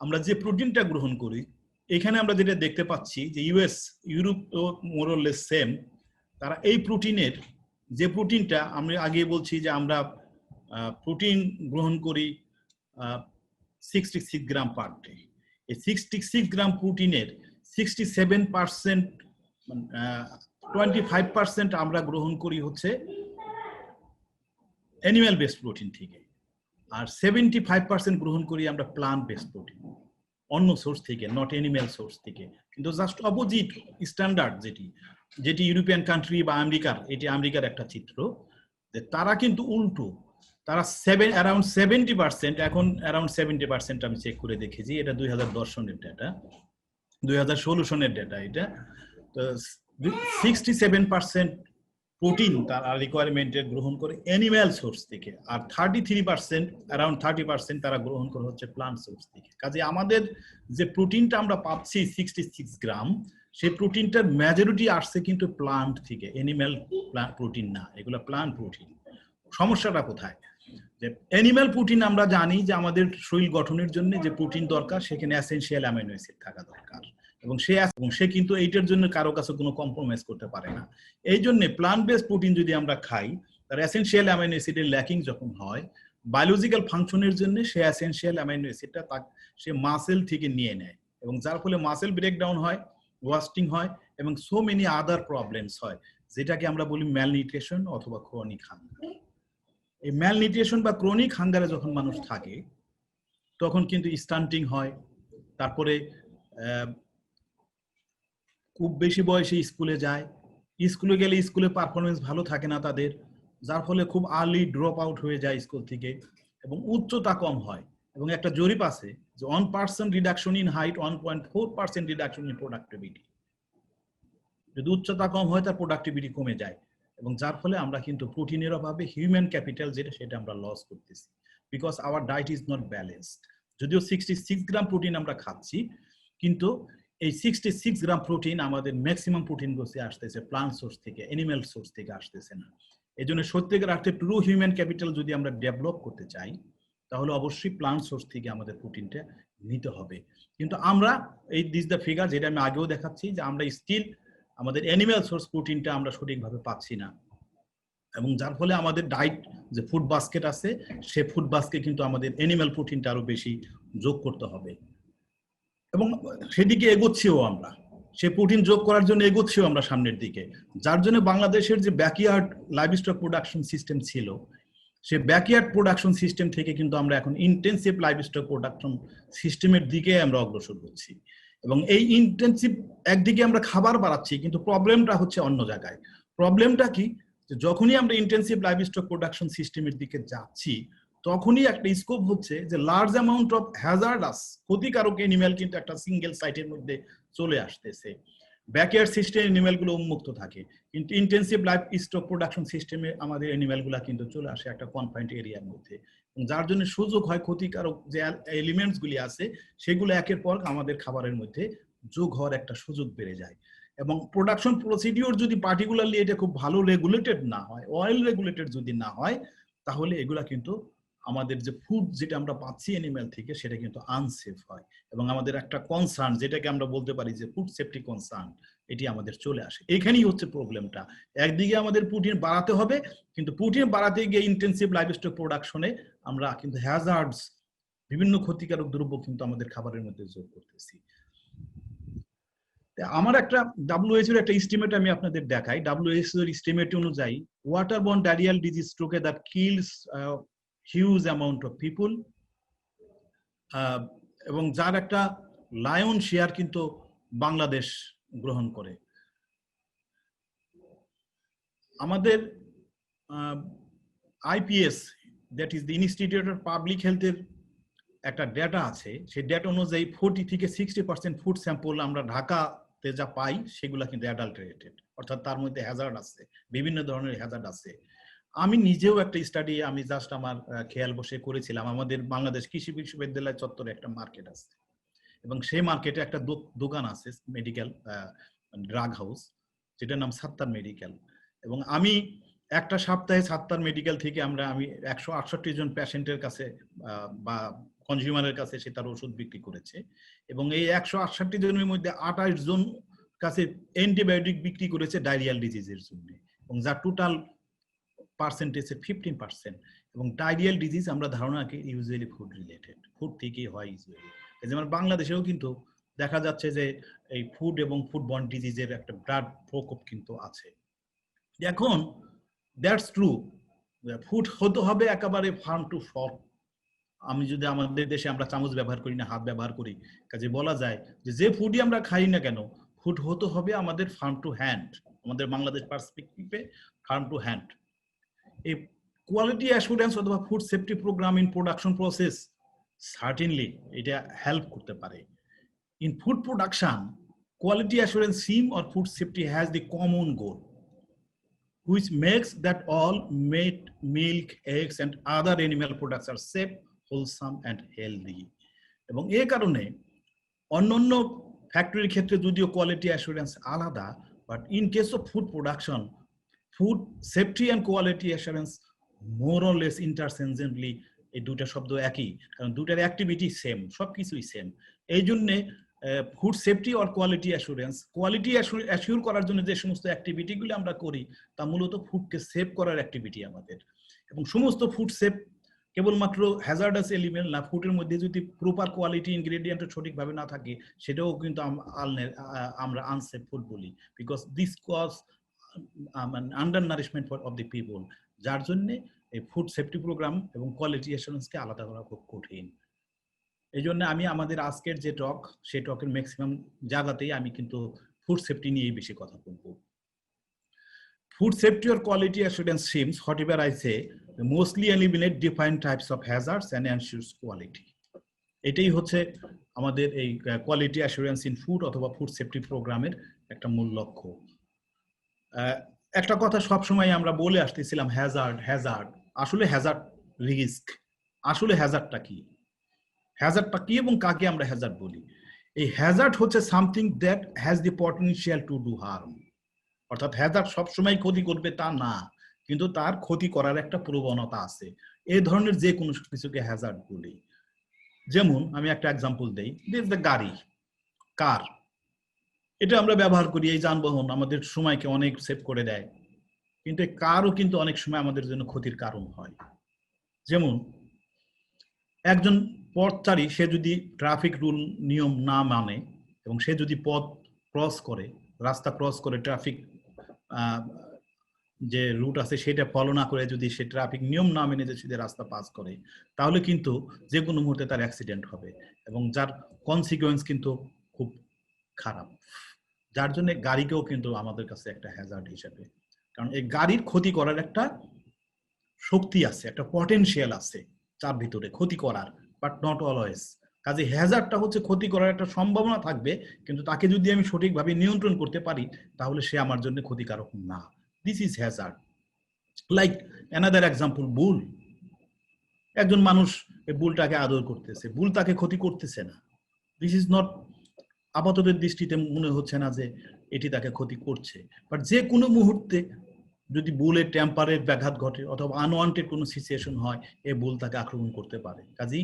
আমরা যে প্রোটিনটা গ্রহণ করি, এখানে আমরা যেটা দেখতে পাচ্ছি যে ইউরোপ তো মোর অর লেস সেম। তারা এই প্রোটিনের যে প্রোটিনটা আমরা আগে বলছি যে আমরা প্রোটিন গ্রহণ করি 66 গ্রাম পার ডে, এই 66 গ্রাম প্রোটিনের 67%, 25% আমরা গ্রহণ করি হচ্ছে অ্যানিম্যাল বেসড প্রোটিন থেকে, আর 75% গ্রহণ করি আমরা প্লান্ট বেসড প্রোটিন, অন্য সোর্স থেকে, নট অ্যানিম্যাল সোর্স থেকে। কিন্তু জাস্ট অপোজিট স্ট্যান্ডার্ড যেটি ইউরোপিয়ান কান্ট্রি বা আমেরিকার, এটি আমেরিকার একটা চিত্র, যে তারা কিন্তু উল্টো, তারা অ্যারাউন্ড 70%, এখন অ্যারাউন্ড 70% আমি চেক করে দেখেছি, এটা 2010 সনের ডেটা, 2016 সনের ডেটা এটা। তো 67% প্রোটিন তারা রিকোয়ারমেন্টের গ্রহণ করে অ্যানিম্যাল সোর্স থেকে, আর 33%, অ্যারাউন্ড 30% তারা গ্রহণ করে হচ্ছে প্লান্ট সোর্স থেকে। কাজে আমাদের যে প্রোটিনটা আমরা পাচ্ছি 66 গ্রাম, সেই প্রোটিনটার মেজরিটি আসছে কিন্তু প্লান্ট থেকে, অ্যানিম্যাল প্রোটিন না, এগুলো প্লান্ট প্রোটিন। সমস্যাটা কোথায়? যে অ্যানিম্যাল প্রোটিন আমরা জানি যে আমাদের শরীর গঠনের জন্য যে প্রোটিন দরকার সেখানে এসেনশিয়াল অ্যামাইনো অ্যাসিড থাকা দরকার, এবং সে কিন্তু এইটার জন্য কারো কাছে কোনো কম্প্রোমাইজ করতে পারে না। এই জন্য প্লান্ট বেসড প্রোটিন যদি আমরা খাই তার এসেনশিয়াল অ্যামাইনো অ্যাসিডের ল্যাকিং যখন হয়, বায়োলজিক্যাল ফাংশনের জন্য সে এসেনশিয়াল অ্যামাইনো অ্যাসিডটা সে মাসেল থেকে নিয়ে নেয়, এবং যার ফলে মাসেল ব্রেকডাউন হয়, ওয়াস্টিং হয়, এবং সো মেনি আদার প্রবলেমস হয়, যেটাকে আমরা বলি ম্যালনিউট্রিশন অথবা ক্রনিক হাঙ্গার। এই ম্যালনিউট্রিশন বা ক্রনিক হাঙ্গারে যখন মানুষ থাকে তখন কিন্তু স্টান্টিং হয়, তারপরে খুব বেশি বয়সে স্কুলে যায়, স্কুলে গেলে স্কুলে পারফরমেন্স ভালো থাকে না তাদের, যার ফলে খুব আর্লি ড্রপ আউট হয়ে যায় স্কুল থেকে, এবং উচ্চতা কম হয়। এবং একটা জরিপ আছে যে 1% reduction in height, 1.4% reduction in productivity. যদি উচ্চতা কম হয় তার প্রোডাক্টিভিটি কমে যায়, এবং যার ফলে আমরা কিন্তু প্রোটিনের অভাবে হিউম্যান ক্যাপিটাল যেটা সেটা আমরা লস করতেছি, because our diet is not balanced. যদিও 66 গ্রাম প্রোটিন আমরা খাচ্ছি, কিন্তু এই 66 গ্রাম প্রোটিন আমাদের ম্যাক্সিমাম প্রোটিন বসে আসতেছে প্লান্ট সোর্স থেকে, অ্যানিম্যাল সোর্স থেকে আসতেছে না। এই জন্য সত্যিকার অর্থে ট্রু হিউম্যান ক্যাপিটাল যদি আমরা ডেভেলপ করতে চাই তাহলে অবশ্যই প্লান্ট সোর্স থেকে আমাদের প্রোটিনটা নিতে হবে। কিন্তু আমরা এই দিস দ্য ফিগার, যেটা আমি আগেও দেখাচ্ছি, যে আমরা স্টিল আমাদের অ্যানিম্যাল সোর্স প্রোটিনটা আমরা সঠিকভাবে পাচ্ছি না, এবং যার ফলে আমাদের ডায়েট যে ফুড বাস্কেট আছে সে ফুড বাস্কেট কিন্তু আমাদের অ্যানিম্যাল প্রোটিনটা আরো বেশি যোগ করতে হবে, এবং সেদিকে এগোচ্ছিও আমরা, সে প্রোটিন যোগ করার জন্য এগোচ্ছিও আমরা সামনের দিকে। যার জন্য বাংলাদেশের যে ব্যাকইয়ার্ড লাইভস্টক প্রোডাকশন সিস্টেম ছিল, সে ব্যাকইয়ার্ড প্রোডাকশন সিস্টেম থেকে কিন্তু আমরা এখন ইন্টেন্সিভ লাইভস্টক প্রোডাকশন সিস্টেমের দিকে আমরা অগ্রসর হচ্ছি। এবং এই ইন্টেন্সিভ একদিকে আমরা খাবার বাড়াচ্ছি, কিন্তু প্রবলেমটা হচ্ছে অন্য জায়গায়। প্রবলেমটা কি, যখনই আমরা ইন্টেন্সিভ লাইভস্টক প্রোডাকশন সিস্টেমের দিকে যাচ্ছি তখনই একটা স্কোপ হচ্ছে যে লার্জ অ্যামাউন্ট অফ হ্যাজার্ডাস ক্ষতিকারক এনিম্যাল কিন্তু একটা সিঙ্গেল সাইটের মধ্যে চলে আসতেছে। ব্যাকইয়ার্ড সিস্টেম এনিম্যাল গুলো উন্মুক্ত থাকে, কিন্তু ইন্টেন্সিভ লাইভস্টক প্রোডাকশন সিস্টেমে আমাদের এনিম্যাল গুলা কিন্তু চলে আসে একটা কনফাইন্ড এরিয়ার মধ্যে, যার জন্য সুযোগ হয় ক্ষতিকারক যে এলিমেন্টস গুলি আছে সেগুলো একের পর আমাদের খাবারের মধ্যে যোগ হওয়ার একটা সুযোগ বেড়ে যায়। এবং প্রোডাকশন প্রসিডিওর যদি পার্টিকুলারলি এটা খুব ভালো রেগুলেটেড না হয়, অয়েল রেগুলেটেড যদি না হয়, তাহলে এগুলা কিন্তু আমাদের যে ফুড যেটা আমরা পাচ্ছি অ্যানিম্যাল থেকে সেটা কিন্তু আনসেফ হয়, এবং আমাদের একটা কনসার্ন যেটাকে আমরা বলতে পারি যে ফুড সেফটি কনসার্ন, এটি আমাদের চলে আসে। এখানেই হচ্ছে প্রবলেমটা। একদিকে আমাদের প্রোটিন বাড়াতে হবে, কিন্তু প্রোটিন বাড়াতে গিয়ে ইন্টেন্সিভ লাইভস্টক প্রোডাকশনে আমরা কিন্তু হ্যাজার্ডস, বিভিন্ন ক্ষতিকারক দ্রব্য কিন্তু আমাদের খাবারের মধ্যে যোগ করতেছি। আমার একটা WHO এর একটা এস্টিমেট আমি আপনাদের দেখাই। WHO এর এস্টিমেট অনুযায়ী ওয়াটারবর্ন ডায়রিয়াল ডিজিজ স্ট্রোকে that kills huge amount of people, এবং যার একটা লায়ন শেয়ার কিন্তু বাংলাদেশ গ্রহণ করে। আমাদের IPS, that is the institute of public হেলথের একটা ডেটা আছে, সেই ডেটা অনুযায়ী 40 থেকে 60% ফুড স্যাম্পল আমরা ঢাকাতে যা পাই সেগুলা কিন্তু অ্যাডাল্টারেটেড, অর্থাৎ তার মধ্যে হ্যাজার্ড আছে, বিভিন্ন ধরনের হ্যাজার্ড আছে। আমি নিজেও একটা স্টাডি আমি জাস্ট আমার খেয়াল বসে করেছিলাম। আমাদের বাংলাদেশ কৃষি বিশ্ববিদ্যালয় চত্বরে একটা মার্কেট আছে, এবং সেই মার্কেটে একটা দোকান আছে মেডিকেল ড্রাগ হাউস, যেটার নাম সাত্তার মেডিকেল। এবং আমি একটা সপ্তাহে সাত্তার মেডিকেল থেকে আমি 168 জন পেশেন্টের কাছে বা কনজিউমারের কাছে সে তার ওষুধ বিক্রি করেছে, এবং এই 168 জনের মধ্যে 28 জন কাছে অ্যান্টিবায়োটিক বিক্রি করেছে ডায়রিয়াল ডিজিজের জন্য, এবং যার টোটাল পার্সেন্টেজে 15%। এবং ডায়রিয়াল ডিজিজ আমরা ধারণা করি ইউজুয়ালি ফুড রিলেটেড, ফুড থেকেই হয় ইউজুয়ালি। যেমন বাংলাদেশেও কিন্তু দেখা যাচ্ছে যে এই ফুড এবং ফুডবর্ন ডিজিজের একটা ব্রাড প্রকোপ কিন্তু আছে। এখন দ্যাটস ট্রু, ফুড হতে হবে একেবারে ফার্ম টু ফর্ক। আমি যদি আমাদের দেশে আমরা চামচ ব্যবহার করি না, হাত ব্যবহার করি, কাজে বলা যায় যে ফুডই আমরা খাই না কেন, ফুড হতে হবে আমাদের ফার্ম টু হ্যান্ড। আমাদের বাংলাদেশ পার্সপেক্টিভে ফার্ম টু হ্যান্ড। এই কোয়ালিটি অ্যাসুরেন্স অথবা food safety program in production process certainly এটা হেল্প করতে পারে। In food production, quality assurance seem or food safety has the common goal which makes that all meat, milk, eggs and other animal products are safe, wholesome and healthy. এবং এই কারণে অন্যান্য ফ্যাক্টরির ক্ষেত্রে যদিও কোয়ালিটি অ্যাসুরেন্স আলাদা, but in case of food production, food safety and quality assurance more or less interchangeably, এই দুটা শব্দ একই, কারণ দুটার অ্যাক্টিভিটি সেম, সবকিছুই সেম। এই জন্যে food safety or quality assurance, quality assure করার জন্য যে সমস্ত অ্যাক্টিভিটিগুলো আমরা করি তা মূলত ফুডকে সেভ করার অ্যাক্টিভিটি আমাদের। এবং সমস্ত ফুড সেফ কেবলমাত্র হ্যাজার্ডাস এলিমেন্ট না, ফুডের মধ্যে যদি প্রপার কোয়ালিটি ইনগ্রেডিয়েন্ট সঠিকভাবে না থাকে সেটাও কিন্তু আমরা আনসেফ ফুড বলি, because this cause undernourishment of the people, যার জন্য এই ফুড সেফটি প্রোগ্রাম এবং কোয়ালিটি অ্যাসুরেন্সকে আলাদা করা খুব কঠিন। এই জন্য আমি আমাদের আজকের যে টক, সেই টকের ম্যাক্সিমাম জায়গাতেই আমি কিন্তু ফুড সেফটি নিয়েই বেশি কথা বলবো। Food safety or quality assurance schemes, whatever I say, mostly eliminate defined types of hazards and ensures quality. এটাই হচ্ছে আমাদের এই কোয়ালিটি অ্যাসুরেন্স ইন ফুড অথবা ফুড সেফটি প্রোগ্রামের একটা মূল লক্ষ্য। একটা কথা সবসময় আমরা বলে আসতেছিলাম, হ্যাজার্ড হ্যাজার্ড। আসলে হ্যাজার্ড রিস্ক, আসলে হ্যাজার্ডটা কি, হ্যাজার্ডটা কি এবং কাকে আমরা হ্যাজার্ড বলি? এই হ্যাজার্ড হচ্ছে something that has the potential to do harm. অর্থাৎ হ্যাজার্ড সবসময় ক্ষতি করবে তা না, কিন্তু তার ক্ষতি করার একটা প্রবণতা আছে। এই ধরনের যে কোনো কিছুকে হ্যাজার্ড বলি। যেমন আমি একটা এক্সাম্পল দেই, দিস দ্য গাড়ি, কার। এটা আমরা ব্যবহার করি, এই যানবাহন আমাদের সময়কে অনেক সেভ করে দেয়, কিন্তু এই কারও কিন্তু অনেক সময় আমাদের জন্য ক্ষতির কারণ হয়। যেমন একজন পথচারী, সে যদি ট্রাফিক রুল নিয়ম না মানে এবং সে যদি পথ ক্রস করে, রাস্তা ক্রস করে ট্রাফিক যে রুট আছে সেটা ফলো না করে যদি সে ট্রাফিক নিয়ম না মেনে যদি রাস্তা পাস করে, তাহলে কিন্তু যে কোনো মুহূর্তে তার অ্যাক্সিডেন্ট হবে এবং যার কনসিকুয়েন্স কিন্তু খুব খারাপ। যার জন্য গাড়িকেও কিন্তু আমাদের কাছে একটা হ্যাজার্ড হিসেবে, কারণ এই গাড়ির ক্ষতি করার একটা শক্তি আছে, একটা পটেনশিয়াল আছে তার ভিতরে ক্ষতি করার, বাট নট অলওয়েজ। কাজে হ্যাজার্ডটা হচ্ছে ক্ষতি করার একটা সম্ভাবনা থাকবে, কিন্তু তাকে যদি আমি সঠিকভাবে নিয়ন্ত্রণ করতে পারি তাহলে সে আমার জন্য ক্ষতিকারক না। This is hazard. Like another example, bull. একজন মানুষ এই বুলটাকে আদর করতেছে, বুল তাকে ক্ষতি করতেছে না। দিস ইজ নট, আপাতত দৃষ্টিতে মনে হচ্ছে না যে এটি তাকে ক্ষতি করছে, বাট যে কোনো মুহূর্তে যদি বুলের টেম্পারের ব্যাঘাত ঘটে অথবা আনওয়ান্টেড কোনো সিচুয়েশন হয়, এই বুল তাকে আক্রমণ করতে পারে। কাজেই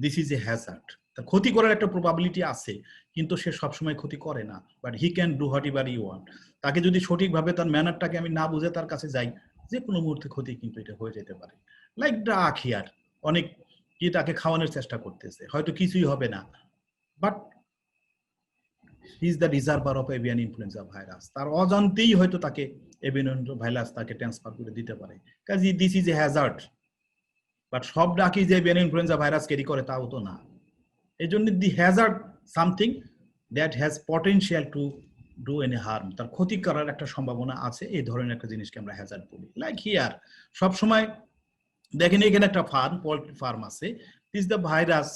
দিস ইজ এ হ্যাজার্ড। তার ক্ষতি করার একটা প্রবাবিলিটি আছে, কিন্তু সে সবসময় ক্ষতি করে না, but he can do what ever he want. তাকে যদি সঠিকভাবে তার ম্যানারটাকে আমি না বুঝে তার কাছে যাই, যে কোনো মুহূর্তে ক্ষতি কিন্তু এটা হয়ে যেতে পারে। লাইক দ্য আখিয়ার, অনেক কি তাকে খাওয়ানোর চেষ্টা করতেছে, হয়তো কিছুই হবে না, but he is the reservoir of avian influenza virus. তার অজান্তেই হয়তো তাকে এভিয়ান ভাইরাস তাকে ট্রান্সফার করে দিতে পারে। কাজে this is a Hazard. But সব ডাকি যে এভিয়ান ইনফ্লুয়েঞ্জা ভাইরাস ক্যারি করে তাও তো না। এই জন্য the hazard something that has potential to do any harm, তার ক্ষতি করার একটা সম্ভাবনা আছে, এই ধরনের একটা জিনিসকে আমরা হ্যাজার্ড বলি। লাইক হিয়ার সবসময় দেখেন এখানে একটা ফার্ম, পোল্ট্রি ফার্ম আছে, দিস দ্য ভাইরাস,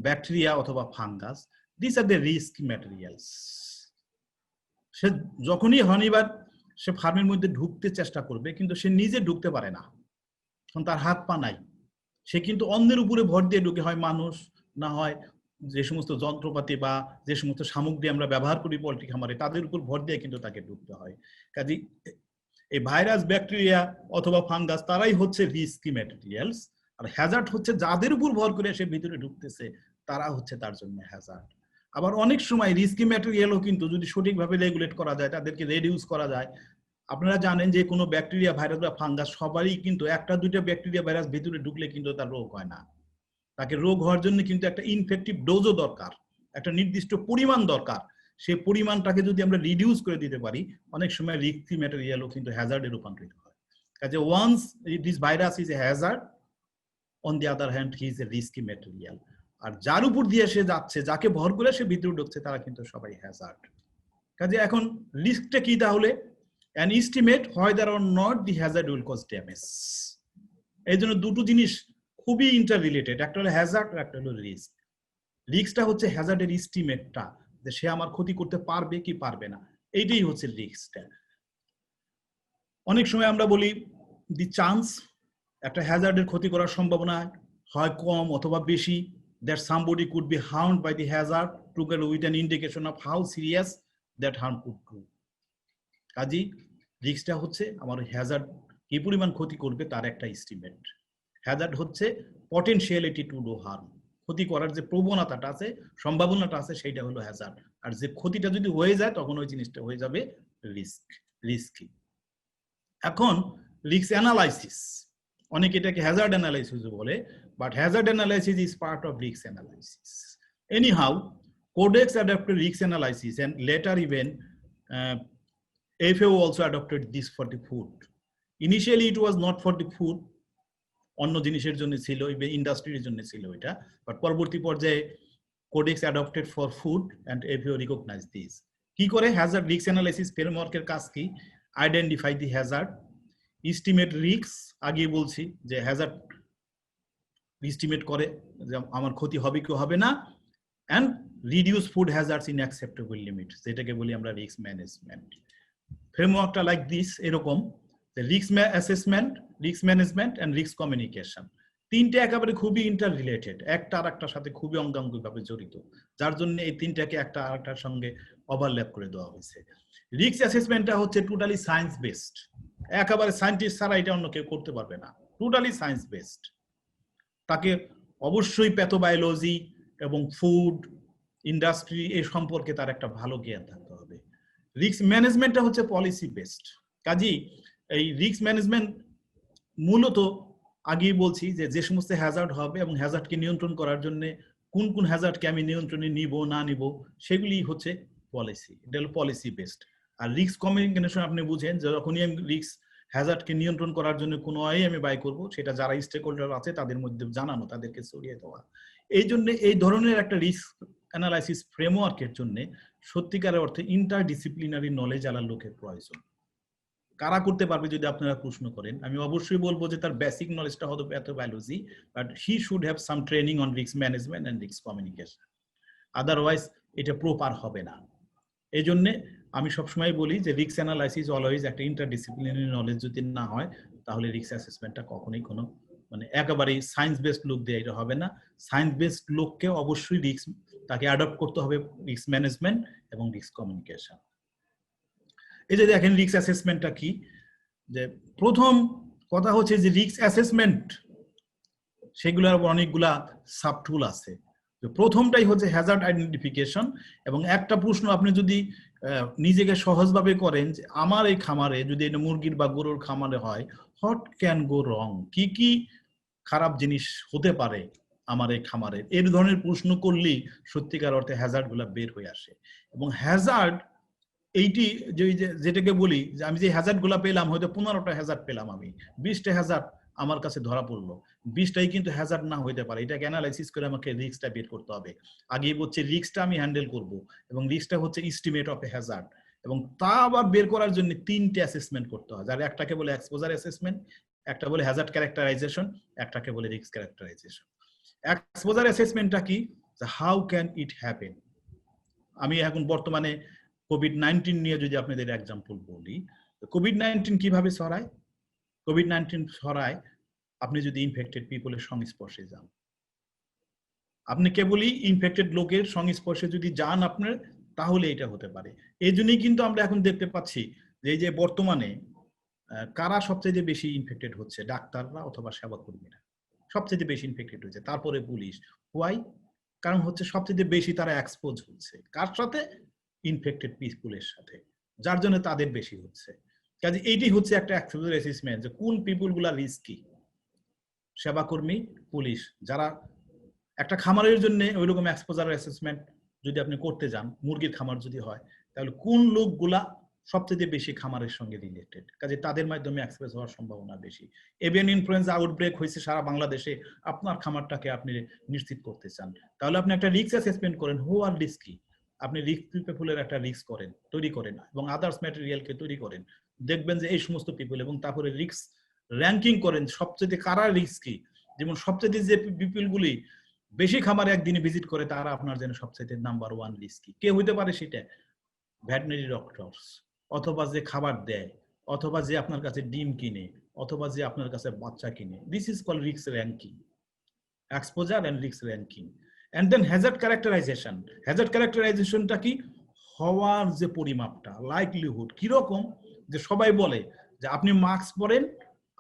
ব্যাকটেরিয়া অথবা fungus, this are the risk materials. সে যখনই হনিবার সে ফার্মের মধ্যে ঢুকতে চেষ্টা করবে, কিন্তু সে নিজে ঢুকতে পারে না, কারণ তার হাত পা নাই। সে কিন্তু অন্যের উপরে ভর দিয়ে ঢুকে, হয় মানুষ, না হয় যে সমস্ত যন্ত্রপাতি বা যে সমস্ত সামগ্রী আমরা ব্যবহার করি পোল্ট্রি খামারে, তাদের উপর ভর দিয়ে কিন্তু তাকে ঢুকতে হয়। কাজে এই ভাইরাস, ব্যাকটেরিয়া অথবা ফাঙ্গাস তারাই হচ্ছে রিস্কি ম্যাটেরিয়ালস, আর হ্যাজার্ড হচ্ছে যাদের উপর ভর করে সে ভিতরে ঢুকতেছে তারা হচ্ছে তার জন্য হ্যাজার্ড। আবার অনেক সময় রিস্কি ম্যাটেরিয়ালও কিন্তু যদি সঠিকভাবে রেগুলেট করা যায়, তাদেরকে রিডিউস করা যায়। আপনারা জানেন যে কোনো ব্যাকটেরিয়া, ভাইরাস বা ফাঙ্গাস সবারই কিন্তু একটা দুইটা ব্যাকটেরিয়া ভাইরাস ভিতরে ঢুকলে কিন্তু তার রোগ হয় না। তাকে রোগ হওয়ার জন্য কিন্তু একটা ইনফেক্টিভ ডোজও দরকার, একটা নির্দিষ্ট পরিমাণ দরকার। সেই পরিমাণটাকে যদি আমরা রিডিউস করে দিতে পারি, অনেক সময় রিস্কি ম্যাটেরিয়ালও কিন্তু হ্যাজার্ডে রূপান্তরিত হয়। কাজে once this virus is a hazard, on the other hand he is a risky material. আর যার উপর দিয়ে সে যাচ্ছে, যাকে ভর করে সে ভিতরে ঢুকছে, তারা কিন্তু সবাই হ্যাজার্ড। কাজে এখন রিস্কটা কি তাহলে? an estimate whether or not the hazard will cause damage. এই জন্য দুটো জিনিস খুবই ইন্টার রিলেটেড, একটা হলো হ্যাজার্ড আর একটা হলো রিস্ক। রিস্কটা হচ্ছে হ্যাজার্ডের এস্টিমেটটা, যে সে আমার ক্ষতি করতে পারবে কি পারবে না, এইটাই হচ্ছে রিস্কটা। অনেক সময় আমরা বলি দি চান্স, একটা হ্যাজার্ডের ক্ষতি করার সম্ভাবনা হয় কম অথবা বেশি, that somebody could be harmed by the hazard together with an indication of how serious that harm could be. কাজেই রিস্কটা হচ্ছে আমার হ্যাজার্ড কি পরিমাণ ক্ষতি করবে তার একটা এস্টিমেট। হ্যাজার্ড হচ্ছে পটেনশিয়ালিটি টু ডু হার্ম, ক্ষতি করার যে প্রবণতাটা আছে, সম্ভাবনাটা আছে, সেটা হলো হ্যাজার্ড। আর যে ক্ষতিটা যদি হয়ে যায় তখন ওই জিনিসটা হয়ে যাবে রিস্কি। এখন রিস্ক অ্যানালাইসিস, অনেকে এটাকে হ্যাজার্ড অ্যানালাইসিস বলে, but Hazard analysis is part of risk analysis. Anyhow, Codex adopted risk analysis and later even FAO also adopted this for the food. Initially it was not for the food, অন্য জিনিসের জন্য ছিল, ইন্ডাস্ট্রির জন্য ছিল এটা, but পরবর্তী পর্যায়ে codex adopted for food and FAO recognize this. কি করে হ্যাজার্ড রিস্ক অ্যানালাইসিস ফ্রেমওয়ার্কের কাজ কি? Identify the hazard, estimate risk, আগে বলছি যে হ্যাজার্ড এস্টিমেট করে যে আমার ক্ষতি হবে কি হবে না, and reduce food hazards in acceptable limit, যেটাকে বলি আমরা রিস্ক ম্যানেজমেন্ট। ফ্রেমওয়ার্কটা লাইক দিস, এরকম risk assessment, risk management and risk communication, তিনটে একেবারে খুবই ইন্টার রিলেটেড, একটা আরেকটার সাথে খুবই অঙ্গাঙ্গিভাবে জড়িত, যার জন্য এই তিনটাকে একটা আরেকটার সঙ্গে ওভারল্যাপ করে দেওয়া হয়েছে। রিস্ক অ্যাসেসমেন্টটা হচ্ছে টোটালি সায়েন্স বেসড, একেবারে সায়েন্টিস্ট ছাড়া এটা অন্য কেউ করতে পারবে না, টোটালি সায়েন্স বেসড। তাকে অবশ্যই প্যাথোবায়োলজি এবং ফুড ইন্ডাস্ট্রি এই সম্পর্কে তার একটা ভালো জ্ঞান থাকতে হবে। রিস্ক ম্যানেজমেন্টটা হচ্ছে পলিসি বেসড, কাজেই এই রিস্ক ম্যানেজমেন্ট মূলত আগেই বলছি যে সমস্ত হ্যাজার্ড হবে এবং হ্যাজার্ডকে নিয়ন্ত্রণ করার জন্য কোন কোন হ্যাজার্ডকে আমি নিয়ন্ত্রণে নিব না নিব সেগুলি হচ্ছে পলিসি, এটা হলো পলিসি বেসড। আর রিস্ক কমিউনিকেশন আপনি বুঝেন যে যখনই আমি রিস্ক হ্যাজার্ডকে নিয়ন্ত্রণ করার জন্য কোনো ওয়ে আমি বাই করব, সেটা যারা স্টেক হোল্ডার আছে তাদের মধ্যে জানানো, তাদেরকে ছড়িয়ে দেওয়া। এই জন্য এই ধরনের একটা রিস্ক অ্যানালাইসিস ফ্রেমওয়ার্কের জন্য সত্যিকারের অর্থে ইন্টারডিসিপ্লিনারি নলেজ আলার লোকের প্রয়োজন। কারা করতে পারবে যদি আপনারা প্রশ্ন করেন, আমি অবশ্যই বলবো যে তার বেসিক নলেজটা হবে pathobiology, but he should have some training on risk management and risk communication, otherwise এটা প্রপার হবে না। এই জন্য আমি সবসময় বলি যে রিস্ক অ্যানালাইসিস অলওয়েজ একটা ইন্টারডিসিপ্লিনারি নলেজ যদি না হয় তাহলে রিস্ক অ্যাসেসমেন্টটা কখনোই কোনো মানে একেবারেই সায়েন্স বেসড লোক দিয়ে এটা হবে না। সায়েন্স বেসড লোককে অবশ্যই রিস্ক তাকে অ্যাডপ্ট করতে হবে রিস্ক ম্যানেজমেন্ট এবং রিস্ক কমিউনিকেশন। এই যে দেখেন রিস্ক অ্যাসেসমেন্টটা কি, যে প্রথম কথা হচ্ছে যে রিস্ক অ্যাসেসমেন্ট সেগুলোর অনেকগুলা সাব টুল আছে। প্রথমটাই হচ্ছে হ্যাজার্ড আইডেন্টিফিকেশন, এবং একটা প্রশ্ন আপনি যদি নিজেকে সহজভাবে করেন যে আমার এই খামারে যদি এটা মুরগির বা গরুর খামারে হয়, হোয়াট ক্যান গো রং, কি কি খারাপ জিনিস হতে পারে আমার এই খামারে, এই ধরনের প্রশ্ন করলেই সত্যিকার অর্থে হ্যাজার্ড গুলা বের হয়ে আসে। এবং হ্যাজার্ড এইটি যেটাকে বলি যে আমি যে হ্যাজার্ড গুলা পেলাম, হয়তো 15টা হ্যাজার্ড পেলাম, আমি 20টা হ্যাজার্ড আমার কাছে ধরা পড়লো, 20টাই কিন্তু হ্যাজার্ড না হইতে পারে, এটাকে অ্যানালাইসিস করে আমাকে রিস্কটা বের করতে হবে। আগেই বলছে রিস্কটা আমি হ্যান্ডেল করব, এবং রিস্কটা হচ্ছে এস্টিমেট অফ এ হ্যাজার্ড, এবং তা আবার বের করার জন্য 3টে অ্যাসেসমেন্ট করতে হয়, যার একটাকে বলে এক্সপোজার অ্যাসেসমেন্ট, একটা বলে হ্যাজার্ড ক্যারেক্টারাইজেশন, একটাকে বলে রিস্ক ক্যারেক্টারাইজেশন। এক্সপোজার অ্যাসেসমেন্টটা কি, হাউ ক্যান ইট হ্যাপেন। আমি এখন বর্তমানে কোভিড-19 নিয়ে যদি আপনাদের এক্সাম্পল বলি, কোভিড-19 কিভাবে ছড়ায়? কোভিড-19 ছড়ায় আপনি যদি ইনফেক্টেড পিপলের সংস্পর্শে যান, আপনি কেবলই ইনফেক্টেড লোকের সংস্পর্শে যদি যান আপনার, তাহলে এটা হতে পারে। এই জন্যই কিন্তু আমরা এখন দেখতে পাচ্ছি যে বর্তমানে কারা সবচেয়ে বেশি ইনফেক্টেড হচ্ছে, ডাক্তাররা অথবা সেবাকর্মীরা সবচেয়ে বেশি ইনফেক্টেড হচ্ছে, তারপরে পুলিশ। হোয়াই? কারণ হচ্ছে সবচেয়ে বেশি তারা এক্সপোজ হচ্ছে, কার সাথে? ইনফেক্টেড পিপলের সাথে, যার জন্য তাদের বেশি হচ্ছে। কাজে এইটি হচ্ছে একটা এক্সপোজার অ্যাসেসমেন্ট, যে কোন পিপল গুলা রিস্কি, সেবাকর্মী, পুলিশ। যারা একটা খামারের জন্য ওইরকম এক্সপোজার অ্যাসেসমেন্ট যদি আপনি করতে যান, মুরগির খামার যদি হয়, তাহলে কোন লোকগুলা সবচেয়ে বেশি খামারের সঙ্গে রিলেটেড, কাজে তাদের মাধ্যমে এক্সপোজ হওয়ার সম্ভাবনা বেশি। এভিয়ান ইনফ্লুয়েঞ্জা আউটব্রেক হয়েছে সারা বাংলাদেশে, আপনার খামারটাকে আপনি নিশ্চিত করতে চান, তাহলে আপনি একটা রিস্ক অ্যাসেসমেন্ট করেন, হু আর রিস্কি, আপনি রিস্ক পিপলের একটা রিস্ক করেন, তৈরি করেন, এবং আদার্স ম্যাটেরিয়ালকে তৈরি করেন, দেখবেন যে এই সমস্ত পিপল, এবং তারপরে রিস্ক র্যাঙ্কিং করেন সবচেয়ে কারা রিস্কি। যেমন সবচেয়ে যে পিপল গুলি বেশি খামারে একদিনে ভিজিট করে, তারা আপনার জন্য সবচেয়ে নাম্বার 1 রিস্কি। কে হইতে পারে সেটা? ভেটেরিনারি ডক্টরস, অথবা যে খাবার দেয়, অথবা যে আপনার কাছে ডিম কিনে, অথবা যে আপনার কাছে বাচ্চা কিনে। This is called risk ranking, exposure and risk ranking. And then hazard characterization. Hazard ক্যারেক্টারাইজেশনটা কি? হওয়ার যে পরিমাপটা, লাইকলিহুড কিরকম, যে সবাই বলে যে আপনি মাস্ক পরেন,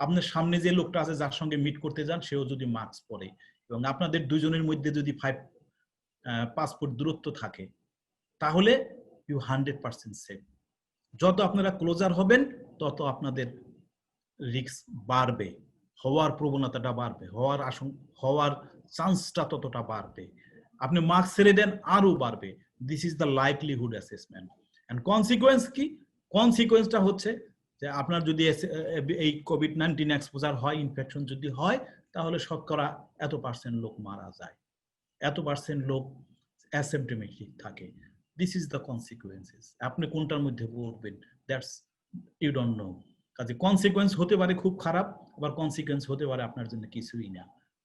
আপনার সামনে যে লোকটা আছে যার সঙ্গে মিট করতে যান সেও যদি মাস্ক পরে, এবং আপনাদের দুজনের মধ্যে যদি 5 ফুট দূরত্ব থাকে তাহলে ইউ 100% সেফ। যত আপনারা ক্লোজার হবেন তত আপনাদের রিস্ক বাড়বে, হওয়ার প্রবণতাটা বাড়বে, হওয়ার চান্সটা ততটা বাড়বে। আপনি মাস্ক ছেড়ে দেন আরো বাড়বে। This is the likelihood assessment. And consequence কি? কনসিকোয়েন্সটা হচ্ছে যে আপনার যদি এই কোভিড-19 এক্সপোজার হয়, ইনফেকশন যদি হয়, তাহলে শতকরা এত পার্সেন্ট লোক মারা যায়, এত পার্সেন্ট লোক অ্যাসিম্পটোমেটিক থাকে। This is the consequences. আপনি কোনটার মধ্যে পড়বেন দ্যাটস ইউ ডোন্ট নো। কাজে কনসিকোয়েন্স হতে পারে খুব খারাপ, আবার কনসিকোয়েন্স হতে পারে আপনার জন্য কিছুই না,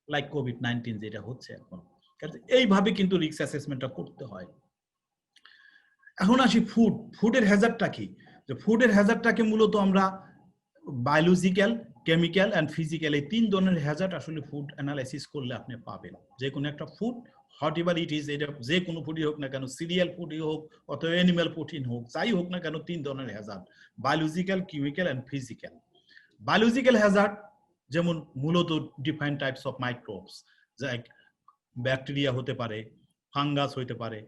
লাইক কোভিড-19 যেটা হচ্ছে এখন। কাজে এইভাবে কিন্তু রিস্ক অ্যাসেসমেন্টটা করতে হয়। এখন আসি ফুডের হ্যাজার্ডটা কি? যে ফুডের হ্যাজার্ডটাকে মূলত আমরা বায়োলজিক্যাল, কেমিক্যাল অ্যান্ড ফিজিক্যাল এই 3 ধরনের হ্যাজার্ড আসলে ফুড অ্যানালাইসিস করলে আপনি পাবেন। যে কোনো একটা food, what ever it is, এটা যে কোনো ফুডই হোক না কেন, সিরিয়াল ফুডই হোক অথবা অ্যানিমাল প্রোটিন হোক, যাই হোক না কেন, 3 ধরনের Hazard, biological, chemical and physical. Biological Hazard যেমন মূলত defined types of microbes, like bacteria হতে পারে, ফাঙ্গাস হতে পারে,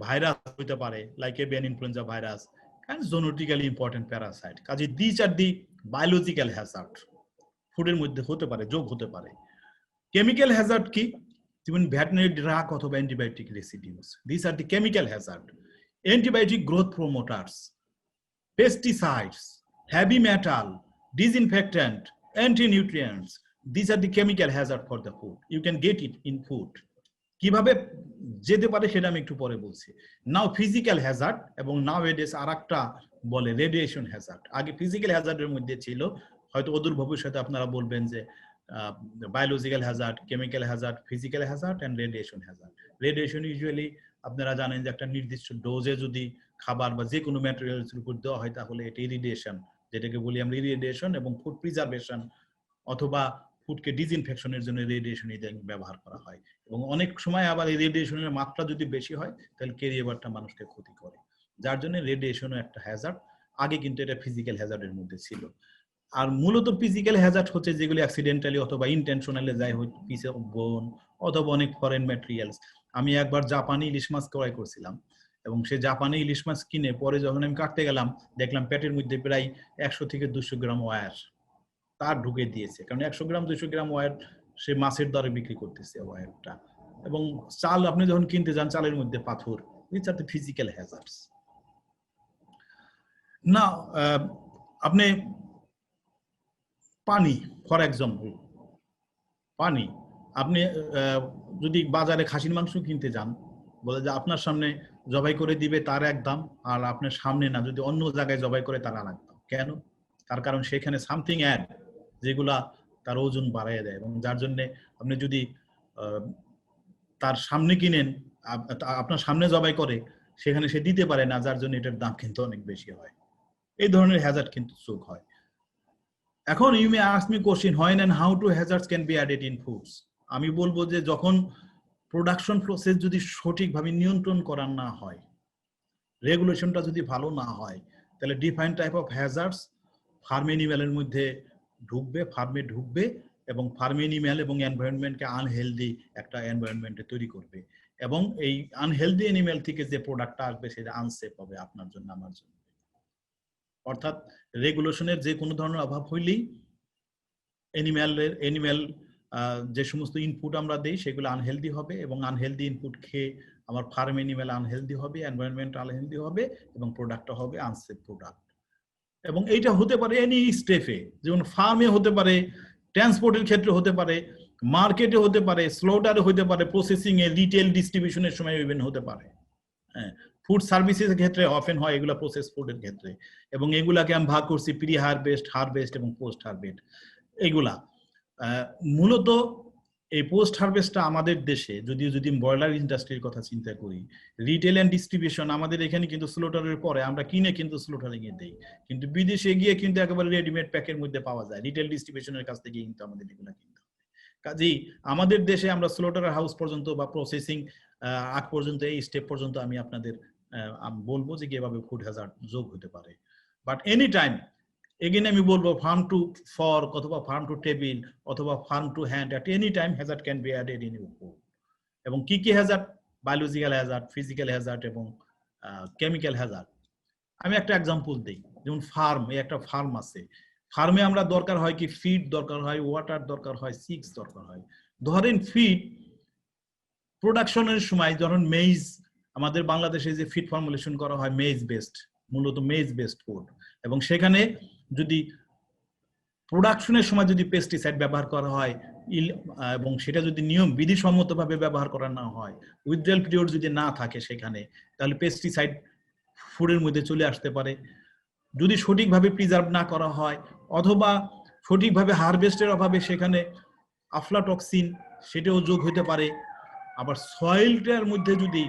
ভাইরাস হতে পারে like avian influenza virus, and zoonotically important parasite. কাজে these are the biological hazard ফুডের মধ্যে হতে পারে, যোগ হতে পারে। কেমিক্যাল হ্যাজার্ড কি? যেমন ভেটেরিনারি ড্রাগ অথবা antibiotic residues, these are the chemical hazard. Antibiotic growth প্রমোটার্স, pesticides, heavy metal, disinfectant, anti-nutrients, these are the chemical hazard for the food. You can get it in food. কিভাবে যেতে পারে সেটা আমি একটু পরে বলছি। নাও ফিজিক্যাল হ্যাজার্ড, এবং নাও এডেস আরেকটা বলে রেডিয়েশন হ্যাজার্ড। আগে ফিজিক্যাল হ্যাজার্ডের মধ্যে ছিল, হয়তো অদূর ভবিষ্যতে আপনারা বলবেন যে biological hazard, chemical hazard, physical hazard and radiation hazard. Radiation usually আপনারা জানেন যে একটা নির্দিষ্ট ডোজে যদি খাবার বা যে কোনো ম্যাটেরিয়ালস উপর দেওয়া হয় তাহলে এটা ইরিডিয়েশন, যেটাকে বলি আমরা ইরিডিয়েশন, এবং ফুড প্রিজার্ভেশন অথবা ফুডকে ডিসইনফেকশনের জন্য রেডিয়েশন ব্যবহার করা হয়। এবং অনেক সময় আবার এই রেডিয়েশনের মাত্রা যদি বেশি হয় তাহলে ক্যারিয়ারটা মানুষকে ক্ষতি করে, যার জন্য রেডিয়েশনও একটা হ্যাজার্ড। আগে কিন্তু এটা ফিজিক্যাল হ্যাজার্ডের মধ্যে ছিল। আর মূলত ফিজিক্যাল হ্যাজার্ড হচ্ছে যেগুলি অ্যাক্সিডেন্টালি অথবা ইন্টেনশনালি যায়, হয় পিস অফ বোন অথবা অনেক ফরেন ম্যাটেরিয়ালস। আমি একবার জাপানি ইলিশ মাছ ক্রয় করছিলাম, এবং সে জাপানি ইলিশ মাছ কিনে পরে যখন আমি কাটতে গেলাম দেখলাম পেটের মধ্যে প্রায় 100 থেকে 200 গ্রাম ওয়্যার তার ঢুকে দিয়েছে, কারণ 100 গ্রাম 200 গ্রাম ওয়্যার সে মাছের দরে বিক্রি করতেছে ওয়্যারটা। এবং চাল আপনি যখন কিনতে যান চালের মধ্যে পাথর, this are the physical hazards. না আপনি পানি, ফর এক্সাম্পল পানি, আপনি যদি বাজারে খাসির মাংস কিনতে যান, বলে যে আপনার সামনে জবাই করে দিবে তার এক দাম, আর আপনার সামনে না, যদি অন্য জায়গায় জবাই করে তার আরেক দাম। কেন? তার কারণ সেখানে সামথিং অ্যাড যেগুলা তার ওজন বাড়াইয়া দেয়, এবং যার জন্য আপনি যদি তার সামনে কিনেন, আপনার সামনে জবাই করে, সেখানে সে দিতে পারে না, যার জন্য এটার দাম কিন্তু অনেক বেশি হয়। এই ধরনের হ্যাজার্ড কিন্তু যোগ হয়। এখন you may ask me question, when and how to hazards can be added in foods. আমি বলবো যে যখন প্রোডাকশন প্রসেস যদি সঠিকভাবে নিয়ন্ত্রণ করা না হয়, রেগুলেশনটা যদি ভালো না হয়, তাহলে defined type of hazards farm এনিম্যালের মধ্যে ফার্মে ঢুকবে, এবং ফার্ম এনিম্যাল এবং এনভায়রনমেন্টকে আনহেলদি একটা এনভায়রনমেন্টে তৈরি করবে, এবং এই আনহেলদি এনিম্যাল থেকে যে প্রোডাক্টটা আসবে সেটা আনসেফ হবে আপনার জন্য, আমার জন্য। অর্থাৎ রেগুলেশনের যে কোনো ধরনের অভাব হইলেই এনিম্যাল যে সমস্ত ইনপুট আমরা দেই সেগুলো আনহেলদি হবে, এবং আনহেলদি ইনপুট খেয়ে আমার ফার্ম এনিম্যাল আনহেলদি হবে, এনভায়রনমেন্ট আনহেলদি হবে, এবং প্রোডাক্টটা হবে আনসেফ প্রোডাক্ট। এবং এইটা হতে পারে এনি স্টেপে, যেমন ফার্মে হতে পারে, ট্রান্সপোর্টের ক্ষেত্রে হতে পারে, মার্কেটে হতে পারে, স্লোটারে হতে পারে, প্রসেসিং এ, রিটেল ডিস্ট্রিবিউশনের সময় ইভেন হতে পারে। হ্যাঁ, ফুড সার্ভিসের ক্ষেত্রে অফেন হয় এগুলা, প্রসেস ফুডের ক্ষেত্রে। এবং এগুলাকে আমি ভাগ করছি প্রি হারভেস্ট, হারভেস্ট এবং পোস্ট হারভেস্ট। এগুলা মূলত এই পোস্ট হারভেস্টটা আমাদের দেশে, যদি ব্রয়লার ইন্ডাস্ট্রির কথা চিন্তা করি, রিটেল এন্ড ডিস্ট্রিবিউশন আমাদের এখানে কিন্তু স্লোটারের পরে আমরা কিনে কিন্তু স্লোটারিং এ দেই, কিন্তু বিদেশে গিয়ে কিন্তু একেবারে রেডিমেড প্যাকের মধ্যে পাওয়া যায়, রিটেল ডিস্ট্রিবিউশনের কাছ থেকে কিন্তু আমাদের এগুলা কিনতে হবে। কাজেই আমাদের দেশে আমরা স্লোটার হাউস পর্যন্ত বা প্রসেসিং আগ পর্যন্ত, এই স্টেপ পর্যন্ত আমি আপনাদের বলবো যে কিভাবে ফুড হ্যাজার্ড যোগ হতে পারে। বাট এনি টাইম এগেন আমি বলবো ফার্ম টু ফর্ক অথবা ফার্ম টু টেবিল অথবা farm to hand at any time Hazard can be added in your food. এবং কি কি Hazard? Biological Hazard, physical Hazard এবং কেমিক্যাল হ্যাজার্ড। আমি একটা এক্সাম্পল দিই, যেমন ফার্ম, এই একটা ফার্ম আছে, ফার্মে আমরা দরকার হয় কি, ফিড দরকার হয়, ওয়াটার দরকার হয়, সিক্স দরকার হয়। ধরেন ফিড প্রোডাকশনের সময়, ধরুন মেইজ, আমাদের বাংলাদেশে যে ফিড ফর্মুলেশন করা হয় মেইজ বেসড, মূলত মেইজ বেসড ফুড, এবং সেখানে যদি প্রোডাকশনের সময় যদি পেস্টিসাইড ব্যবহার করা হয় এবং সেটা যদি নিয়ম বিধিসম্মতভাবে ব্যবহার করা না হয়, উইথড্রয়াল পিরিয়ড যদি না থাকে সেখানে, তাহলে পেস্টিসাইড ফুডের মধ্যে চলে আসতে পারে। যদি সঠিকভাবে প্রিজার্ভ না করা হয় অথবা সঠিকভাবে হারভেস্টের অভাবে সেখানে আফলাটক্সিন সেটাও যোগ হতে পারে। আবার সয়েলটার মধ্যে যদি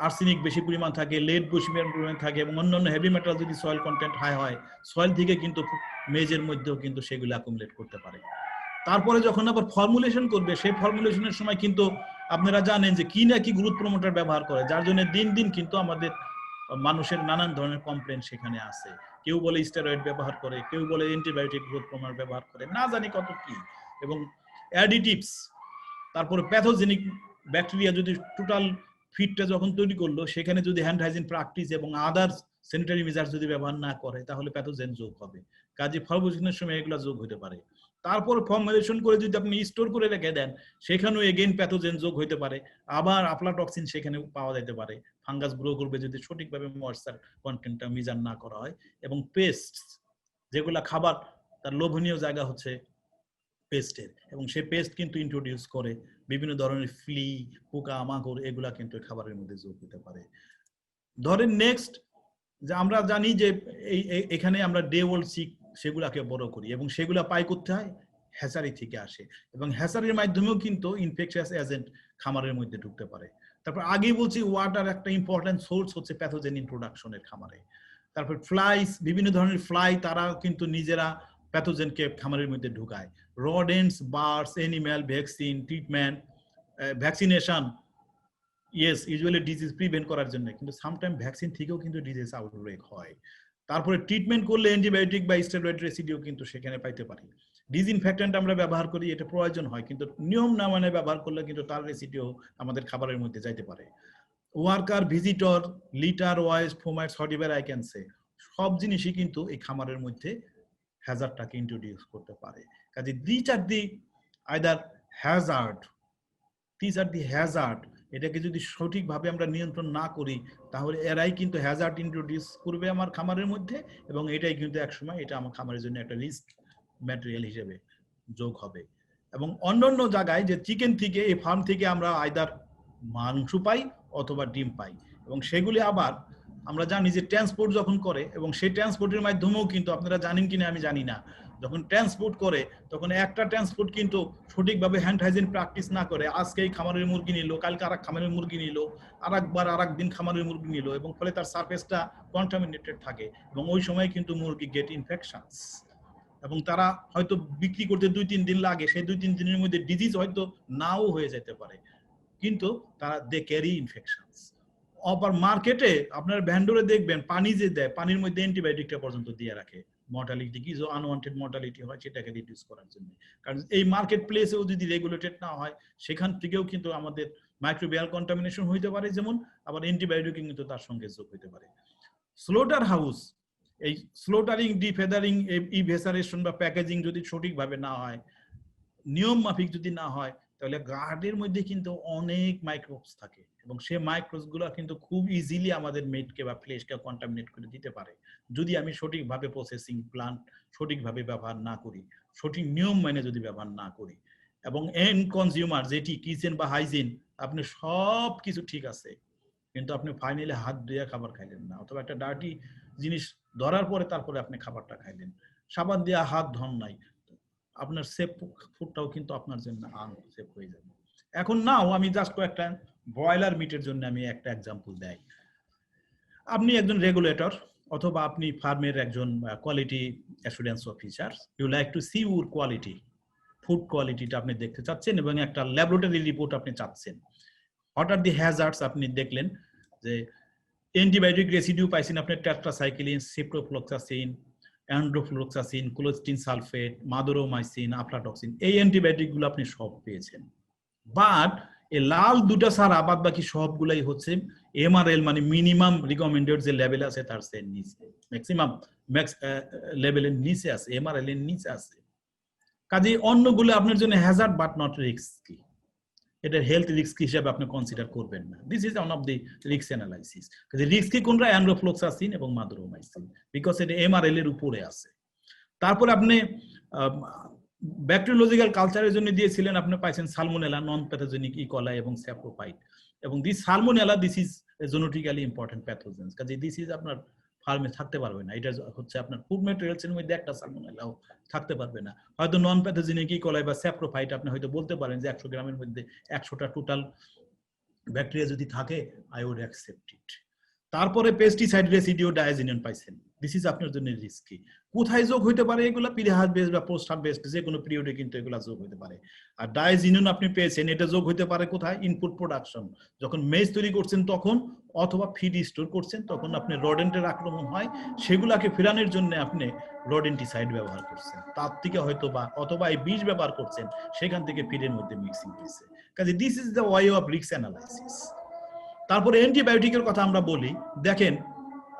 আর্সেনিক বেশি পরিমাণ থাকে, লেড বেশি পরিমাণ থাকে এবং অন্যান্য হেভি মেটাল যদি সয়েল কন্টেন্ট হাই হয়, সয়েল থেকে কিন্তু মেজের মধ্যেও কিন্তু সেগুলো অ্যাকুমুলেট করতে পারে। তারপরে যখন আবার ফর্মুলেশন করবে, সেই ফর্মুলেশনের সময় কিন্তু আপনারা জানেন যে কি না কি গ্রোথ প্রমোটার ব্যবহার করে, যার জন্য দিন দিন কিন্তু আমাদের মানুষের নানান ধরনের কমপ্লেন সেখানে আছে। কেউ বলে স্টেরয়েড ব্যবহার করে, কেউ বলে অ্যান্টিবায়োটিক গ্রোথ প্রমোটার ব্যবহার করে, না জানি কত কি, এবং অ্যাডিটিভস, তারপরে প্যাথোজেনিক ব্যাকটেরিয়া যদি টোটাল ফিডটা যখন তৈরি করলো সেখানে যদি হ্যান্ড হাইজিন প্র্যাকটিস এবং আদার্স স্যানিটারি মেজার্স যদি ব্যবহার না করে, তাহলে প্যাথোজেন যোগ হবে। কাজে ফর্মুলেশনের সময় এগুলো যোগ হতে পারে। তারপর ফর্মুলেশন করে যদি আপনি স্টোর করে রেখে দেন, সেখানেও এগেইন প্যাথোজেন যোগ হতে পারে, আবার আফলাটক্সিন সেখানে পাওয়া যেতে পারে। ফাঙ্গাস গ্রো করবে যদি সঠিকভাবে ময়েশ্চার কন্টেন্টটা মেজার না করা হয়। এবং পেস্ট, যেগুলা খাবার তার লোভনীয় জায়গা হচ্ছে পেস্টের, এবং সেই পেস্ট কিন্তু ইন্ট্রোডিউস করে বিভিন্ন ধরনের ফ্লি, পোকা মাকড়, এগুলা কিন্তু খাবারের মধ্যে যোগ হতে পারে। ধরেন নেক্সট, যে আমরা জানি যে এখানে আমরা ডে ওল্ড সিক সেগুলাকে বড় করি এবং সেগুলা পাই করতে হয় হ্যাচারি থেকে আসে, এবং হ্যাচারির মাধ্যমেও কিন্তু ইনফেকশাস এজেন্ট খামারের মধ্যে ঢুকতে পারে। তারপর আগেই বলছি ওয়াটার একটা ইম্পর্টেন্ট সোর্স হচ্ছে প্যাথোজেন ইন্ট্রোডাকশনের খামারে। তারপর ফ্লাইস, বিভিন্ন ধরনের ফ্লাই, তারা কিন্তু নিজেরা প্যাথোজেনকে খামারের মধ্যে ঢুকায়। Rodents, birds, animal, vaccine, treatment, vaccination, yes, usually disease prevent করার জন্য, কিন্তু সামটাইম ভ্যাকসিন থেকেও কিন্তু ডিজিজ আউটব্রেক হয়। তারপরে ট্রিটমেন্ট করলে অ্যান্টিবায়োটিক বা স্টেরয়েড রেসিডিউ কিন্তু সেখানে পাইতে পারি। ডিসইনফেক্ট্যান্ট আমরা ব্যবহার করি, এটা প্রয়োজন হয়, কিন্তু নিয়ম না মানে ব্যবহার করলে কিন্তু তার রেসিডিউ আমাদের খাবারের মধ্যে যাইতে পারে। Worker, visitor, litter, waste, fomites, whatever I can say, সব জিনিসই কিন্তু এই খামারের মধ্যে হ্যাজার্ডটাকে ইন্ট্রোডিউস করতে পারে। কাজে this are the either hazard, this are the hazard, এটাকে যদি সঠিকভাবে আমরা নিয়ন্ত্রণ না করি, তাহলে এরাই কিন্তু হ্যাজার্ড ইন্ট্রোডিউস করবে আমার খামারের মধ্যে, এবং এটাই কিন্তু একসময় এটা আমার খামারের জন্য একটা রিস্ক ম্যাটেরিয়াল হিসেবে যোগ হবে। এবং অন্যান্য জায়গায় যে চিকেন থেকে, এই ফার্ম থেকে আমরা আইদার মাংস পাই অথবা ডিম পাই, এবং সেগুলি আবার আমরা জানি যে ট্রান্সপোর্ট যখন করে, এবং সেই ট্রান্সপোর্টের মাধ্যমেও কিন্তু, আপনারা জানেন কিনা আমি জানি না, যখন ট্রান্সপোর্ট করে তখন একটা ট্রান্সপোর্ট কিন্তু সঠিকভাবে হ্যান্ড হাইজিন প্র্যাকটিস না করে, আজকে এই খামারের মুরগি নিল, কালকে আরেক খামারের মুরগি নিল, আরেকবার আরেক দিন খামারের মুরগি নিল, এবং ফলে তার সারফেসটা কন্টামিনেটেড থাকে, এবং ওই সময় কিন্তু মুরগি গেট ইনফেকশনস, এবং তারা হয়তো বিক্রি করতে 2-3 দিন লাগে, সেই 2-3 দিনের মধ্যে ডিজিজ হয়তো নাও হয়ে যেতে পারে, কিন্তু তারা দে ক্যারি ইনফেকশনস। আবার মার্কেটে আপনার ভ্যান্ডোরে দেখবেন পানি যে দেয়, পানির মধ্যে অ্যান্টিবায়োটিকটা পর্যন্ত দিয়ে রাখে, মর্টালিটি কি যে আনওয়ান্টেড মর্টালিটি হয় সেটাকে রিডিউস করার জন্য। কারণ এই মার্কেট প্লেসেও যদি রেগুলেটেড না হয়, সেখান থেকেও কিন্তু আমাদের মাইক্রোবিয়াল কন্টামিনেশন হইতে পারে, যেমন আবার অ্যান্টিবায়োটিক কিন্তু তার সঙ্গে যোগ হইতে পারে। স্লোটার হাউস, এই স্লোটারিং, ডিফেদারিং, ইভেসারেশন বা প্যাকেজিং যদি সঠিকভাবে না হয়, নিয়ম মাফিক যদি না হয়, তাহলে গার্ডের মধ্যে কিন্তু অনেক মাইক্রোবস থাকে, এবং সেই মাইক্রোবস গুলো কিন্তু খুব ইজিলি আমাদের মিটকে বা ফ্লেশকে কন্টামিনেট করে দিতে পারে, যদি আমি সঠিকভাবে প্রসেসিং প্লান্ট সঠিকভাবে ব্যবহার না করি, সঠিক নিয়ম মেনে যদি ব্যবহার না করি। এবং এন্ড কনজিউমার, যেটি কিচেন বা হাইজিন, আপনি সব কিছু ঠিক আছে, কিন্তু আপনি ফাইনালি হাত ধুয়ে খাবার খাইলেন না, অথবা একটা ডার্টি জিনিস ধরার পরে তারপরে আপনি খাবারটা খাইলেন, সাবান দিয়ে হাত ধন নাই, আপনার সেফ ফুডটাও কিন্তু আপনার জন্য আনসেফ হয়ে যাবে। এখন নাও আমি জাস্ট একটা ব্রয়লার মিটের জন্য আমি একটা এক্সাম্পল দেই। আপনি একজন রেগুলেটর অথবা আপনি ফার্মের একজন quality assurance officer, you like to see your quality, food কোয়ালিটিটা আপনি দেখতে চাচ্ছেন, এবং একটা ল্যাবরেটরি রিপোর্ট আপনি চাচ্ছেন। হোয়াট আর দি হ্যাজার্ডস, আপনি দেখলেন যে অ্যান্টিবায়োটিক রেসিডিউ পাইছেন আপনি টেট্রাসাইক্লিন, সিপ্রোফ্লক্সাসিন, অ্যান্ড্রোফ্লোক্সাসিন, কোলেস্টিন সালফেট, মাদুরোমাইসিন, আফলাটক্সিন, এই অ্যান্টিবায়োটিক গুলো আপনি সব পেয়েছেন। বাট এই লাল দুটা ছাড়া বাদ বাকি সবগুলাই হচ্ছে এমআরএল, মানে মিনিমাম রিকমেন্ডেড যে লেভেল আছে তার চেয়ে নিচে, ম্যাক্সিমাম ম্যাক্স লেভেলের নিচে আছে, এমআরএল এর নিচে আছে। কাজে অন্যগুলো আপনার জন্য হ্যাজার্ড বাট নট রিস্কি, এটা হেলথ রিস্ক হিসেবে আপনি কনসিডার করবেন না। This is one of the risk analysis. কাজে রিস্কি কোনটা? অ্যান্ড্রোফ্লোক্সাসিন এবং মাদুরোমাইসিন, বিকজ এটা এমআরএল এর উপরে আছে। তারপরে আপনি ব্যাকটেরিওলজিক্যাল কালচারের জন্য দিয়েছিলেন, আপনি পাইছেন সালমোনেলা, নন প্যাথোজেনিক ইকোলাই এবং স্যাপ্রোফাইট। এবং this salmonella, this is genetically important pathogens. কাজে দিস ইজ আপনার ফার্মে থাকতে পারবে না, এটা হচ্ছে আপনার ফুড ম্যাটেরিয়ালস এর মধ্যে একটা সালমোনেলাও থাকতে পারবে না। হয়তো নন প্যাথোজেনিক ইকোলাই বা স্যাপ্রোফাইট আপনি হয়তো বলতে পারেন যে 100 গ্রামের মধ্যে 100টা টোটাল ব্যাকটেরিয়া যদি থাকে, আই উড অ্যাকসেপ্ট ইট। তারপরে পেস্টিসাইড রেসিডিউ ডায়াজিনিন পাইছেন, দিস ইজ আপনার জন্য রিস্কি। কোথায় যোগ হইতে পারে এগুলা? প্রি হারভেস্ট বা পোস্ট হারভেস্ট যে কোনো পিরিয়ডে কিন্তু এগুলা যোগ হইতে পারে। আর ডায়াজিনিন আপনি পেয়েছেন, এটা যোগ হইতে পারে কোথায়? ইনপুট প্রোডাকশন, যখন মেজ তৈরি করছেন তখন, অথবা ফিড স্টোর করছেন তখন আপনি রডেন্টের আক্রমণ হয়, সেগুলাকে ফেরানোর জন্য আপনি রডেন্টিসাইড ব্যবহার করছেন, তার থেকে হয়তো বা অথবা এই বিষ ব্যবহার করছেন, সেখান থেকে ফিডের মধ্যে মিক্সিং হয়েছে। কাজে this is the way of risk analysis. তারপরে অ্যান্টিবায়োটিকের কথা আমরা বলি, দেখেন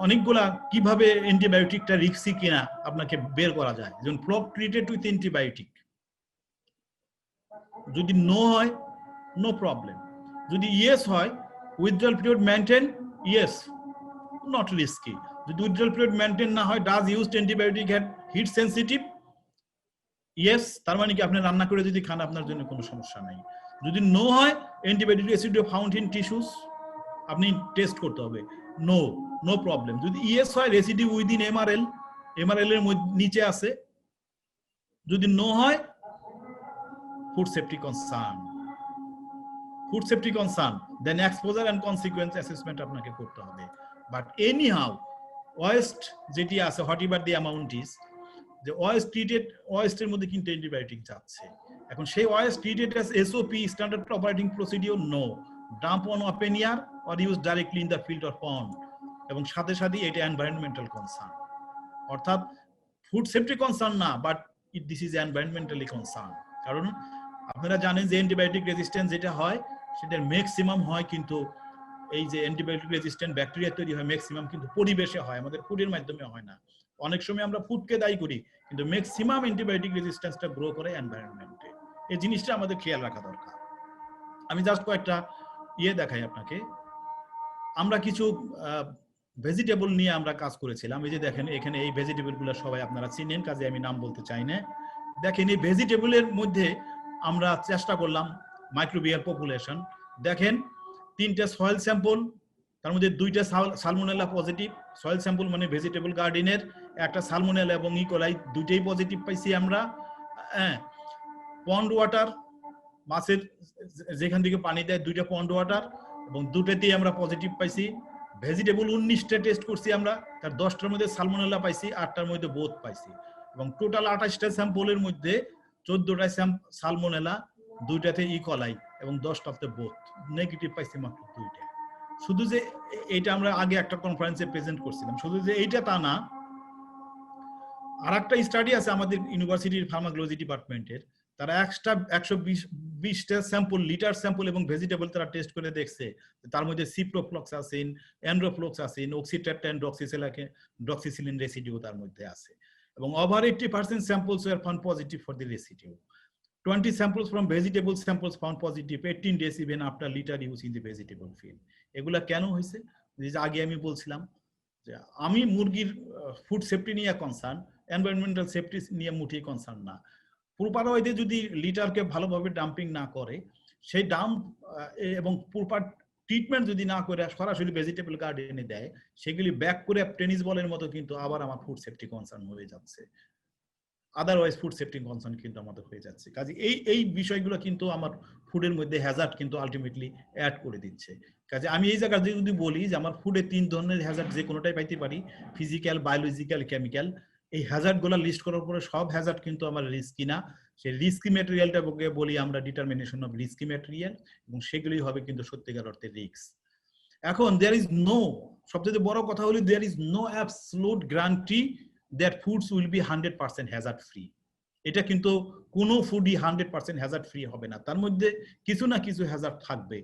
অনেকগুলা কিভাবে অ্যান্টিবায়োটিকটা রিস্কি কিনা আপনাকে বের করা যায়। যেমন ফ্লক ট্রিটেড উইথ অ্যান্টিবায়োটিক, যদি নো হয় নো প্রবলেম, যদি ইয়েস হয় withdrawal period maintain, yes not risky. যদি উইথড্রল পিরিয়ড মেইনটেইন না হয়, does used antibiotic have heat sensitive, yes, তার মানে কি আপনি রান্না করে যদি খান আপনার জন্য কোনো সমস্যা নাই। যদি নো হয়, antibiotic residue found in tissues, আপনি টেস্ট করতে হবে, নো, নো প্রবলেম। যদি ইয়েস হয়, রেসিডিউ উইদিন এমআরএল, এমআরএল এর নিচে আছে। যদি নো হয়, food safety concern, food safety concern, then exposure and consequence assessment আপনাকে করতে হবে। বাট এনি হাউ ওয়েস্ট যেটি আছে, whatever the amount is, যে ওয়েস্ট ট্রিটেড, ওয়েস্টের মধ্যে কিন্তু অ্যান্টিবায়োটিক যাচ্ছে। এখন সেই waste treated as SOP, standard operating procedure, no, dump on open air or used directly in the field or pond, এবং সাথে সাথে এটা এনভায়রনমেন্টাল কনসার্ন, অর্থাৎ ফুড সেফটি কনসার্ন না, but this is environmentally concern. কারণ আপনারা জানেন যে অ্যান্টিবায়োটিক রেজিস্ট্যান্স যেটা হয়, সেটার ম্যাক্সিমাম হয় কিন্তু এই যে অ্যান্টিবায়োটিক রেজিস্ট্যান্ট ব্যাকটেরিয়া তৈরি হয়, ম্যাক্সিমাম কিন্তু পরিবেশে হয়, আমাদের ফুডের মাধ্যমে হয় না। অনেক সময় আমরা ফুডকে দায়ী করি, কিন্তু ম্যাক্সিমাম অ্যান্টিবায়োটিক রেজিস্ট্যান্সটা গ্রো করে এনভায়রনমেন্টে। এই জিনিসটা আমাদের খেয়াল রাখা দরকার। আমি জাস্ট কয়েকটা দেখাই আপনাকে। আমরা কিছু ভেজিটেবল নিয়ে আমরা কাজ করেছিলাম। এই যে দেখেন এখানে এই ভেজিটেবল গুলো সবাই আপনারা চিনেন, কাজে আমি নাম বলতে চাই না। দেখেন এই ভেজিটেবলের মধ্যে আমরা চেষ্টা করলাম মাইক্রোবিয়াল পপুলেশন। দেখেন 3টে সয়েল স্যাম্পল, তার মধ্যে 2টা সালমোনেলা পজিটিভ। সয়েল স্যাম্পল মানে ভেজিটেবল গার্ডেনের, একটা সালমোনেলা এবং ইকোলাই, দুইটাই পজিটিভ পাইছি আমরা। পন্ড ওয়াটার, মাছের যেখান থেকে পানি দেয়, 2টা পন্ড ওয়াটার, এবং 2টাতেই আমরা পজিটিভ পাইছি। ভেজিটেবল 19টা টেস্ট করছি আমরা, তার 10টার মধ্যে সালমোনেলা পাইছি, 8টার মধ্যে বোথ পাইছি, এবং টোটাল 28টা স্যাম্পলের মধ্যে 14টা সালমোনেলা, 2টাতে ইকোলাই এবং 10টাতে বোথ। নেগেটিভ পাইছি মাত্র 2টা। শুধু যে এইটা আমরা আগে একটা কনফারেন্সে প্রেজেন্ট করছিলাম, শুধু যে এইটা তা না, আর একটা স্টাডি আছে আমাদের ইউনিভার্সিটির ফার্মাকোলজি ডিপার্টমেন্টের, তারা 120টা স্যাম্পল, লিটার স্যাম্পল এবং ভেজিটেবল তারা টেস্ট করে দেখছে, তার মধ্যে সিপ্রোফ্লক্সাসিন, অ্যান্ড্রোফ্লক্সাসিন, অক্সিট্রাপটেন, ডক্সিসিলিন রেসিডিউ তার মধ্যে আছে, এবং over 80% samples were found positive for the residue. 20 samples from vegetable samples found positive 18 days even after liter use in the vegetable field. এগুলা কেন হয়েছে? যে আগে আমি বলছিলাম যে আমি মুরগির ফুড সেফটি নিয়ে কনসার্ন, এনভায়রনমেন্টাল সেফটি নিয়ে মুঠেই কনসার্ন না। প্রপার ওয়েতে যদি লিটারকে ভালোভাবে ডাম্পিং না করে, সেই ডাম্প এবং প্রপার ট্রিটমেন্ট যদি না করে সরাসরি ভেজিটেবল গার্ডেনে দেয়, সেগুলি ব্যাক করে টেনিস বলের মতো কিন্তু আবার আমার ফুড সেফটি কনসার্ন হয়ে যাচ্ছে। আদারওয়াইজ ফুড সেফটি কনসার্ন কিন্তু আমাদের হয়ে যাচ্ছে। কাজে এই বিষয়গুলো কিন্তু আমার ফুডের মধ্যে হ্যাজার্ড কিন্তু আলটিমেটলি অ্যাড করে দিচ্ছে। কাজে আমি এই জায়গায় যদি বলি যে আমার ফুডে 3 ধরনের হ্যাজার্ড যে কোনোটাই পাইতে পারি, ফিজিক্যাল, বায়োলজিক্যাল, কেমিক্যাল, এই হ্যাজার্ড গুলো লিস্ট করার পরে সব হ্যাজার্ড কিন্তু আমার রিস্কি না। সেই রিস্কি ম্যাটেরিয়ালটা বলি আমরা ডিটারমিনেশন অফ রিস্কি ম্যাটেরিয়াল, এবং সেগুলি হবে কিন্তু সত্যিকার অর্থে রিস্ক। এখন দেয়ার ইজ নো, সবচেয়ে বড় কথা হলো there is no absolute guarantee that foods will be 100% hazard free. এটা কিন্তু কোনো ফুডই 100% হ্যাজার্ড ফ্রি হবে না, তার মধ্যে কিছু না কিছু হ্যাজার্ড থাকবে।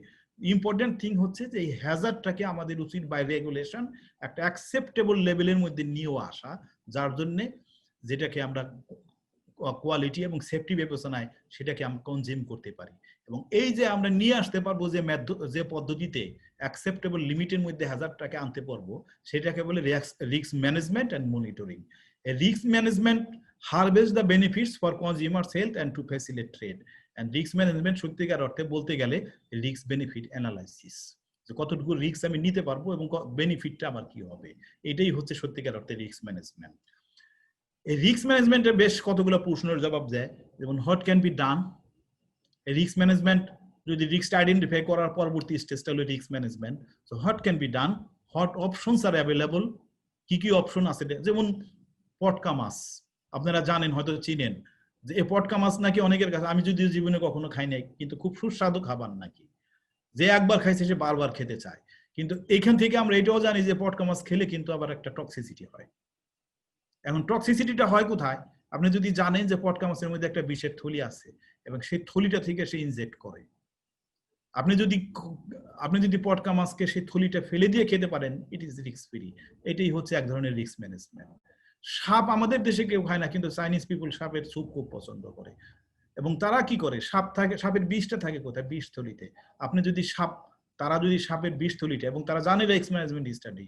ইম্পর্টেন্ট থিং হচ্ছে যে এই হ্যাজার্ডটাকে আমাদের উচিত বাই রেগুলেশন একটা অ্যাকসেপ্টেবল লেভেলের মধ্যে নিয়ে আসা, যার জন্য যেটাকে আমরা কোয়ালিটি এবং সেফটি বিবেচনায় সেটাকে আমরা কনজিউম করতে পারি। এবং এই যে আমরা নিয়ে আসতে পারবো যে পদ্ধতিতে অ্যাকসেপ্টেবল লিমিটের মধ্যে হ্যাজার্ডটাকে আনতে পারবো, সেটাকে বলে risk management and monitoring. Risk management harvest the benefits for consumers' health and to facilitate trade. And risk management সত্যিকার অর্থে বলতে গেলে রিস্ক বেনিফিট অ্যানালাইসিস, যে কতটুকু রিস্ক আমি নিতে পারবো এবং বেনিফিটটা আমার কি হবে, এটাই হচ্ছে সত্যিকার অর্থে রিস্ক ম্যানেজমেন্ট। এই রিস্ক ম্যানেজমেন্টের বেশ কতগুলো প্রশ্নের জবাব দেয়, যেমন what can be done. Risk management যদি রিস্ক আইডেন্টিফাই করার পরবর্তী স্টেজটা হলো risk management. So what can be done, what options R available, কি কি অপশন আছে, যেমন পটকা মাছ আপনারা জানেন, হয়তো চিনেন যে এই পটকা মাছ নাকি অনেকের কাছে, আমি যদিও জীবনে কখনো খাই নাই, কিন্তু খুব সুস্বাদু খাবার নাকি, যে একবার খাইছে সে বারবার খেতে চায়। কিন্তু এখান থেকে আমরা এটাও জানি যে পটকা মাছ খেলে কিন্তু আবার একটা টক্সিসিটি হয়। এখন টক্সিসিটিটা হয় কোথায়? আপনি যদি জানেন যে পটকা মাছের মধ্যে একটা বিষের থলি আছে এবং সেই থলিটা থেকে সে ইনজেক্ট করে, আপনি যদি পটকা মাছকে সেই থলিটা ফেলে দিয়ে খেতে পারেন, ইট ইজ রিস্ক ফ্রি। এটাই হচ্ছে এক ধরনের রিস্ক ম্যানেজমেন্ট। সাপ আমাদের দেশে কেউ খায় না, কিন্তু চাইনিজ পিপল সাপের স্যুপ খুব পছন্দ করে। এবং তারা কি করে, সাপের বিষটা থাকে কোথায়? বিষ থলিতে। তারা যদি সাপের বিষ থলিটা, এবং তারা জানে রিস্ক ম্যানেজমেন্ট স্টাডি,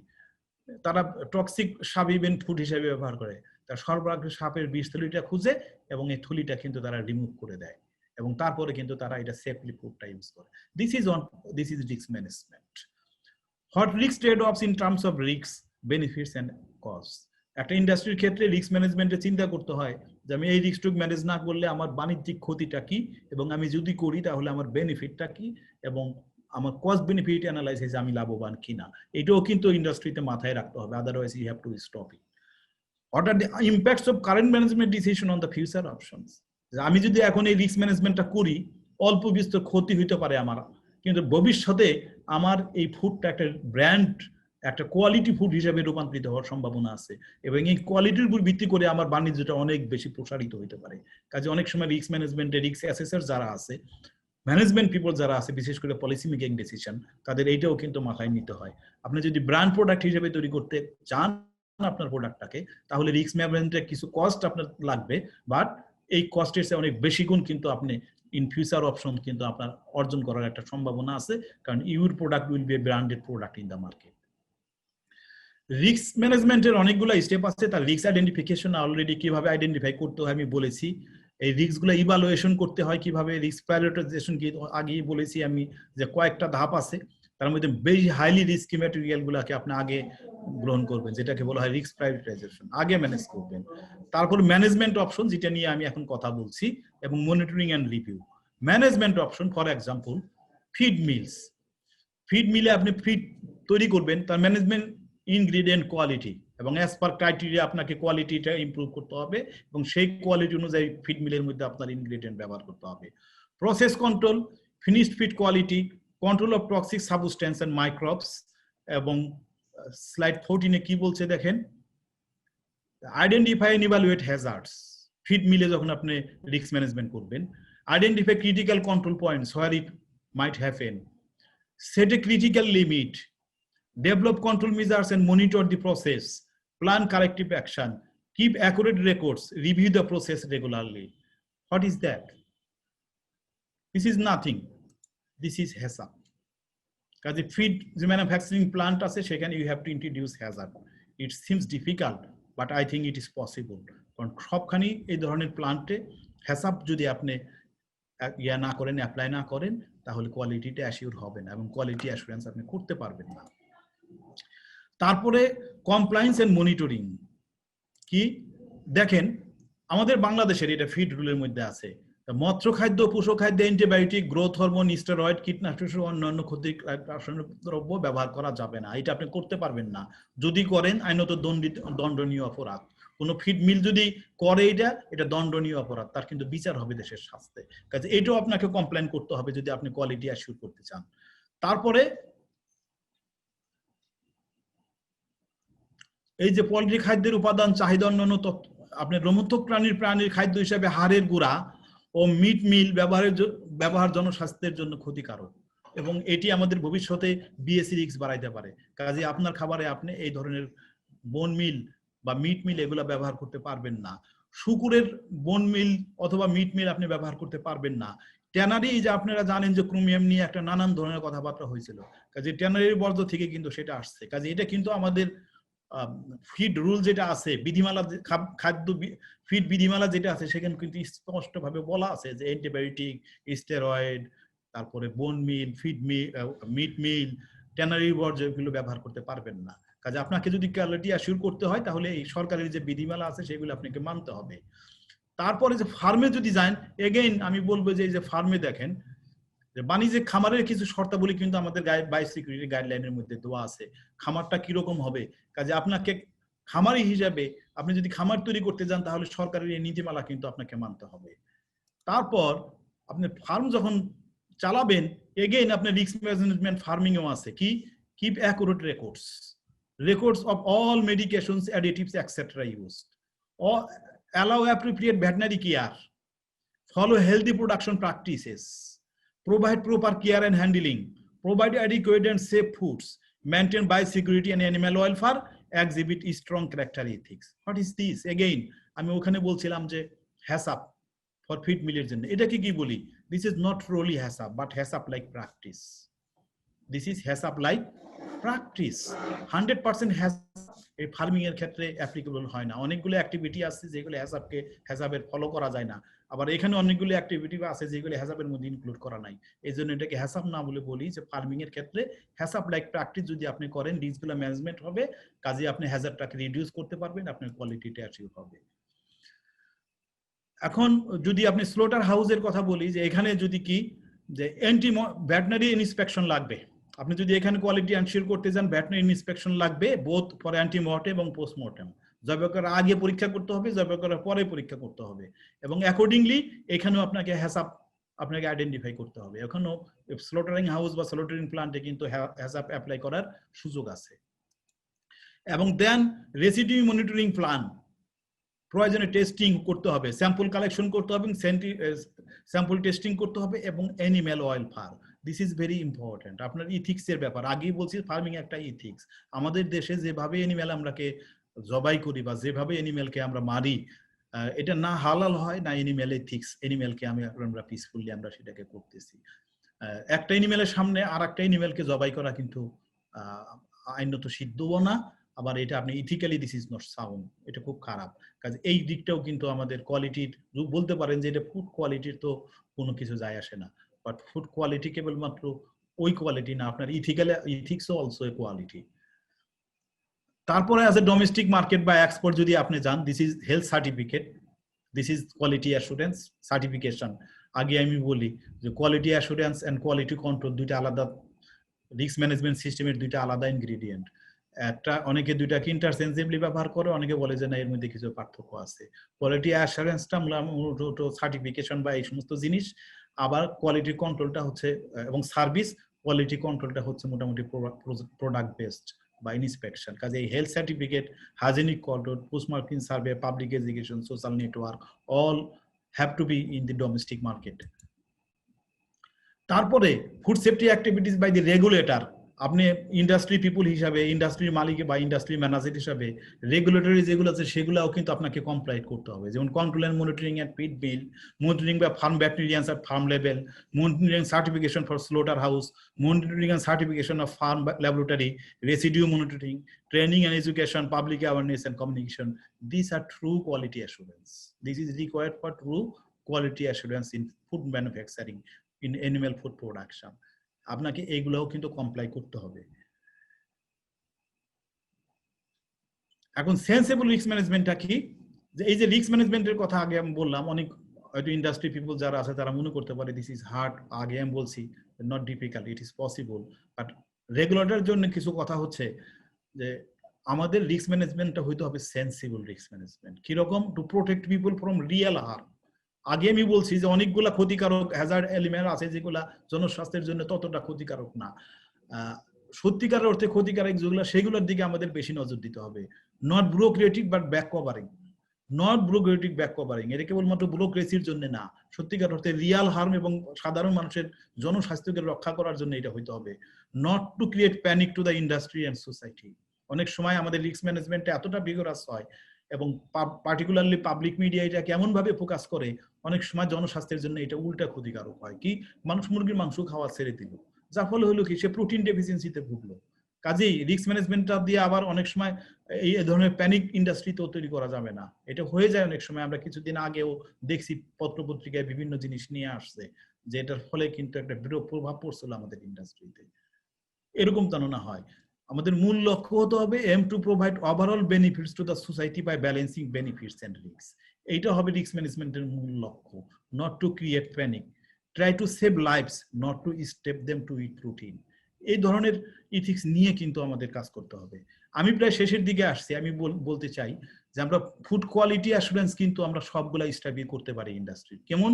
তারা টক্সিক সাপ ইভেন ফুড হিসেবে ব্যবহার করে, তারা সর্বাগ্রে সাপের বিষ থলিটা খুঁজে এবং এই থলিটা কিন্তু তারা রিমুভ করে দেয়, এবং তারপরে কিন্তু তারা এটা সেফলি ফুডটা ইউজ করে। This is risk management. What risk trade offs in terms of risk, benefits and cost. একটা ইন্ডাস্ট্রির ক্ষেত্রে রিস্ক ম্যানেজমেন্টে চিন্তা করতে হয় যে আমি এই রিস্কটুকু ম্যানেজ না করলে আমার বাণিজ্যিক ক্ষতিটা কি, এবং আমি যদি করি তাহলে আমার বেনিফিটটা কি, এবং আমার কস্ট বেনিফিট অ্যানালাইসিস আমি লাভবান কিনা, এটাও কিন্তু ইন্ডাস্ট্রিতে মাথায় রাখতে হবে, otherwise you have to stop it. What are the impacts of current management decision on the future options. আমি যদি এখন এই রিস্ক ম্যানেজমেন্টটা করি, অল্প বিস্তর ক্ষতি হইতে পারে আমার, কিন্তু ভবিষ্যতে আমার এই ফুডটা একটা ব্র্যান্ড, একটা কোয়ালিটি ফুড হিসেবে রূপান্তরিত হওয়ার সম্ভাবনা আছে, এবং এই কোয়ালিটির উপর ভিত্তি করে আমার বাণিজ্যটা অনেক বেশি প্রসারিত হতে পারে। কাজে অনেক সময় রিস্ক ম্যানেজমেন্টে রিস্ক অ্যাসেসর যারা আছে, ম্যানেজমেন্ট পিপল যারা আছে, বিশেষ করে পলিসি মেকিং ডিসিশন, তাদের এইটাও কিন্তু মাথায় নিতে হয়। আপনি যদি ব্র্যান্ড প্রোডাক্ট হিসেবে তৈরি করতে চান আপনার প্রোডাক্টটাকে, তাহলে রিস্ক ম্যানেজমেন্টের কিছু কস্ট আপনার লাগবে, বাট এই কস্টের চেয়ে অনেক বেশি গুণ কিন্তু আপনি ইন ফিউচার অপশন কিন্তু আপনার অর্জন করার একটা সম্ভাবনা আছে, কারণ your product will B A branded product in the market. Risk ম্যানেজমেন্টের অনেকগুলো স্টেপ আছে। তার রিস্ক আইডেন্টিফিকেশন অলরেডি কিভাবে আইডেন্টিফাই করতে হয় আমি বলেছি। এই রিস্কগুলো ইভালুয়েশন করতে হয় কিভাবে, রিস্ক প্রায়োরিটাইজেশন কি আগেই বলেছি আমি, যে কয়েকটা ধাপ আছে, তার মধ্যে বেশি হাইলি রিস্কি ম্যাটেরিয়াল গুলাকে আপনি আগে গ্রহণ করবেন, যেটাকে বলা হয় রিস্ক প্রায়োরিটাইজেশন, আগে ম্যানেজ করবেন। তারপর ম্যানেজমেন্ট অপশন, যেটা নিয়ে আমি এখন কথা বলছি, এবং monitoring and review. Management option for example feed mills. Feed মিলে আপনি ফিড তৈরি করবেন, তার ম্যানেজমেন্ট, ইনগ্রিডিয়েন্ট কোয়ালিটি, এবং অ্যাজ পার ক্রাইটেরিয়া আপনাকে কোয়ালিটিটা ইমপ্রুভ করতে হবে, এবং সেই কোয়ালিটি অনুযায়ী ফিড মিলের মধ্যে আপনার ইনগ্রিডিয়েন্ট ব্যবহার করতে হবে। Process control, finished feed quality, control of toxic substance and microbes. এবং স্লাইড 14 কি বলছে দেখেন, identify and evaluate hazards. Feed মিলে যখন আপনি রিস্ক ম্যানেজমেন্ট করবেন, identify critical control points where it might happen, set a critical limit, develop control measures and monitor the process, plan corrective action, keep accurate records, review the process regularly. What is that? This is nothing. This is HACCP. Because the feed the manufacturing plant আছে সেখানে you have to introduce HACCP. It seems difficult, but I think it is possible. কারণ সবখানি এই ধরনের প্লান্টে HACCP যদি আপনি না করেন, apply না করেন, তাহলে কোয়ালিটিটা অ্যাসিওর হবে না, এবং কোয়ালিটি অ্যাসুরেন্স আপনি করতে পারবেন না। তারপরে কমপ্লায়েন্স এন্ড মনিটরিং কি দেখেন, আমাদের বাংলাদেশের এটা ফিড রুলের মধ্যে আছে, মৎস্য খাদ্য, পশু খাদ্য, অ্যান্টিবায়োটিক, গ্রোথ হরমোন, স্টেরয়েড, কীটনাশক অন্যান্য ক্ষতিকারক দ্রব্য ব্যবহার করা যাবে না। এটা আপনি করতে পারবেন না, যদি করেন আইনত দণ্ডনীয় অপরাধ। কোনো ফিড মিল যদি করে এটা দণ্ডনীয় অপরাধ, তার কিন্তু বিচার হবে দেশের শাস্তে। কাজে এটাও আপনাকে কমপ্লেন করতে হবে যদি আপনি কোয়ালিটি অ্যাসিওর করতে চান। তারপরে এই যে পোল্ট্রি খাদ্যের উপাদান চাহিদা অন্যান্য আপনার রোমন্থক প্রাণীর খাদ্য হিসেবে হাড়ের গুঁড়া ও মিট মিল ব্যবহার জনস্বাস্থ্যের জন্য ক্ষতিকারক এবং এটি আমাদের ভবিষ্যতে বিএসি রিস্ক বাড়াইতে পারে। কাজে আপনার খাবারে আপনি এই ধরনের বোন মিল বা মিট মিল এগুলা ব্যবহার করতে পারবেন না। শুকুরের বোন মিল অথবা মিট মিল আপনি ব্যবহার করতে পারবেন না। ট্যানারি, যে আপনারা জানেন যে ক্রোমিয়াম নিয়ে একটা নানান ধরনের কথাবার্তা হয়েছিল, কাজে ট্যানারির বর্জ্য থেকে কিন্তু সেটা আসছে। কাজে এটা কিন্তু আমাদের ফিড রুল যেটা আছে, বিধিমালা, খাদ্য ফিড বিধিমালা যেটা আছে, সেখানে কিন্তু স্পষ্টভাবে বলা আছে যে অ্যান্টিবায়োটিক, স্টেরয়েড, তারপরে বোন মিল, ফিড মিল, মিট মিল, ট্যানারির বর্জ্য এগুলো ব্যবহার করতে পারবেন না। কাজে আপনাকে যদি কোয়ালিটি অ্যাসিওর করতে হয় তাহলে এই সরকারের যে বিধিমালা আছে সেগুলো আপনাকে মানতে হবে। তারপরে যে ফার্মে যদি যান, এগেইন আমি বলবো যে এই যে ফার্মে দেখেন যে বাণিজ্যিক খামারের কিছু শর্তাবলী কিন্তু আমাদের বায়োসিকিউরিটি গাইডলাইনের মধ্যে দেওয়া আছে, খামারটা কিরকম হবে। কাজে আপনাকে খামারি হিসাবে আপনি যদি খামার তৈরি করতে যান তাহলে সরকারের এই নীতিমালা কিন্তু আপনাকে মানতে হবে। তারপর আপনি ফার্ম যখন চালাবেন, এগেইন আপনার রিস্ক ম্যানেজমেন্ট ফার্মিং এও আছে কি, keep accurate records of all medications, additives, etc. used, or allow appropriate veterinary care, follow healthy production practices, provide proper care and handling, provide adequate and safe foods, maintain biosecurity and animal welfare, exhibit strong character ethics. What is this? Again, আমি ওখানে বলছিলাম যে HACCP for feed mill এর জন্য এটাকে কি বলি, this is not really HACCP but HACCP like practice. This is HACCP like practice. 100% HACCP এই ফার্মিং এর ক্ষেত্রে অ্যাপ্লিকেবল হয় না। অনেকগুলো অ্যাক্টিভিটি আছে যেগুলো HACCP ফলো করা যায় না, আবার এখানে অনেকগুলো অ্যাক্টিভিটি আছে যেগুলো HACCP এর মধ্যে ইনক্লুড করা নাই। এই জন্য এটাকে HACCP না বলে বলি যে ফার্মিং এর ক্ষেত্রে HACCP লাইক প্র্যাকটিস যদি আপনি করেন, রিস্কগুলো ম্যানেজমেন্ট হবে, কাজে আপনি হ্যাজার্ডটাকে রিডিউস করতে পারবেন, আপনার কোয়ালিটিটা অ্যাচিভ হবে। এখন যদি আপনি স্লোটার হাউসের কথা বলি, যে এখানে যদি কি যে ভেটেরিনারি ইন্সপেকশন লাগবে, আপনি যদি এখানে কোয়ালিটি এনশিওর করতে যান ভেটেরিনারি ইন্সপেকশন লাগবে, বোথ ফর অ্যান্টিমর্টেম এবং পোস্টমর্টেম। জবাই করার আগে পরীক্ষা করতে হবে, জবাই করার পরে পরীক্ষা করতে হবে, এবং অ্যাকর্ডিংলি এখানেও আপনাকে HACCP আপনাকে আইডেন্টিফাই করতে হবে। এখনো স্লোটারিং হাউস বা স্লোটারিং প্ল্যান্টে কিন্তু HACCP অ্যাপ্লাই করার সুযোগ আছে। এবং দেন রেসিডিউ মনিটরিং প্ল্যান, প্রয়োজনে টেস্টিং করতে হবে, স্যাম্পল কালেকশন করতে হবে, স্যাম্পল টেস্টিং করতে হবে, এবং animal welfare, this is very important. আপনার ইথিক্স এর ব্যাপার, আগেই বলছি ফার্মিং একটা ইথিক্স। আমাদের দেশে যেভাবে অ্যানিম্যাল আমরাকে জবাই করি বা যেভাবে অ্যানিম্যালকে আমরা মারি, এটা না হালাল হয় না অ্যানিম্যাল ইথিক্স। অ্যানিম্যালকে আমরা পিসফুলি আমরা সেটাকে করতেছি। একটা অ্যানিম্যালের সামনে আর একটা অ্যানিম্যালকে জবাই করা কিন্তু আইনত সিদ্ধও না, আবার এটা আপনি ethically this is not sound, এটা খুব খারাপ কাজ। এই দিকটাও কিন্তু আমাদের কোয়ালিটির, বলতে পারেন যে এটা ফুড কোয়ালিটির তো কোনো কিছু যায় আসে না, বাট ফুড কোয়ালিটি কেবলমাত্র ওই কোয়ালিটি না, আপনার ইথিক্সও অলসো এ কোয়ালিটি। তারপরে আছে ডোমেস্টিক মার্কেট বা এক্সপোর্ট যদি আপনি যান, this is health certificate, this is quality assurance certification. আগে আমি বলি যে quality assurance and quality control দুইটা আলাদা, রিস্ক ম্যানেজমেন্ট সিস্টেমের দুইটা আলাদা ইনগ্রেডিয়েন্ট। একটা অনেকে দুইটাকে ইন্টারচেঞ্জেবলি ব্যবহার করে, অনেকে বলে যে না এর মধ্যে কিছু পার্থক্য আছে। কোয়ালিটি অ্যাসুরেন্সটা মূলত সার্টিফিকেশন বা এই সমস্ত জিনিস, আবার কোয়ালিটি কন্ট্রোলটা হচ্ছে এবং সার্ভিস, কোয়ালিটি কন্ট্রোলটা হচ্ছে মোটামুটি প্রোডাক্ট বেসড বা ইন্সপেকশন। কাজে এই health certificate, hygienic control, post marketing survey, public education, social network, all have to be in the domestic market. তারপরে food safety activities by the regulator, আপনি ইন্ডাস্ট্রি পিপুল হিসাবে, ইন্ডাস্ট্রির মালিক বা ইন্ডাস্ট্রি ম্যানেজার হিসাবে regulatory যেগুলো আছে সেগুলোও কিন্তু আপনাকে কমপ্লাই করতে হবে। যেমন control and monitoring at feed mill, monitoring by farm veterinarians at farm level, monitoring certification for slaughter house, monitoring and certification of farm laboratory, residue monitoring, training and education, public awareness and communication. This are true quality assurance. This is required for true quality assurance in food manufacturing, in animal food production. আপনাকে এগুলোও কিন্তু comply করতে হবে। এখন sensible risk ম্যানেজমেন্টটা কি, যে এই যে রিস্ক ম্যানেজমেন্টের কথা আগে আমি বললাম, অনেক হয়তো ইন্ডাস্ট্রি পিপল যারা আছে তারা মনে করতে পারে দিস ইজ হার্ড। আগে আমি বলছি not difficult, it is possible. But রেগুলেটরের জন্য কিছু কথা হচ্ছে যে আমাদের রিস্ক ম্যানেজমেন্টটা হইতে হবে সেন্সিবল রিস্ক ম্যানেজমেন্ট। কিরকম? To protect people from real harm. আগে আমি বলছি যে অনেকগুলা ক্ষতিকারক হ্যাজার্ড এলিমেন্ট আছে যেগুলা জনস্বাস্থ্যের জন্য ততটা ক্ষতিকারক না, সত্যিকার অর্থে ক্ষতিকারক যেগুলো সেগুলোর দিকে আমাদের বেশি নজর দিতে হবে। Not bureaucratic but back covering, not bureaucratic back covering. এটা কেবলমাত্র ব্যুরোক্রেসির জন্য না, সত্যিকার অর্থে রিয়াল হার্ম এবং সাধারণ মানুষের জনস্বাস্থ্যকে রক্ষা করার জন্য এটা হইতে হবে। Not to create panic to the industry and society. অনেক সময় আমাদের রিস্ক ম্যানেজমেন্টে এতটা বিগরাস হয় এবং পার্টিকুলারলি পাবলিক মিডিয়া এটা কেমন ভাবে ফোকাস করে, অনেক সময় জনস্বাস্থ্যের জন্য এটা উল্টা ক্ষতিকারক হয়। কি, মানুষ মুরগির মাংস খাওয়া ছেড়ে দিল, যার ফলে হলো কি, সে প্রোটিন ডেফিসিয়েন্সিতে ভুগলো। কাজেই রিস্ক ম্যানেজমেন্টটা দিয়ে আবার অনেক সময় এই ধরনের প্যানিক ইন্ডাস্ট্রি তো তৈরি করা যাবে না। এটা হয়ে যায় অনেক সময়, আমরা কিছুদিন আগেও দেখছি পত্রপত্রিকায় বিভিন্ন জিনিস নিয়ে আসছে যে এটার ফলে কিন্তু একটা বিরূপ প্রভাব পড়ছিল আমাদের ইন্ডাস্ট্রিতে। এরকম যেন না হয়। আমাদের মূল লক্ষ্য হতে হবে aim to provide overall benefits to the society by balancing benefits and risk. এইটা হবে রিস্ক ম্যানেজমেন্টের মূল লক্ষ্য, not to create panic. Try to save lives, not to step them to it routine. এই ধরনের ইথিক্স নিয়ে কিন্তু আমাদের কাজ করতে হবে। আমি প্রায় শেষের দিকে আসছি, আমি বলতে চাই যে আমরা ফুড কোয়ালিটি অ্যাসুরেন্স কিন্তু আমরা সবগুলা স্টাডি করতে পারি ইন্ডাস্ট্রি। কেমন?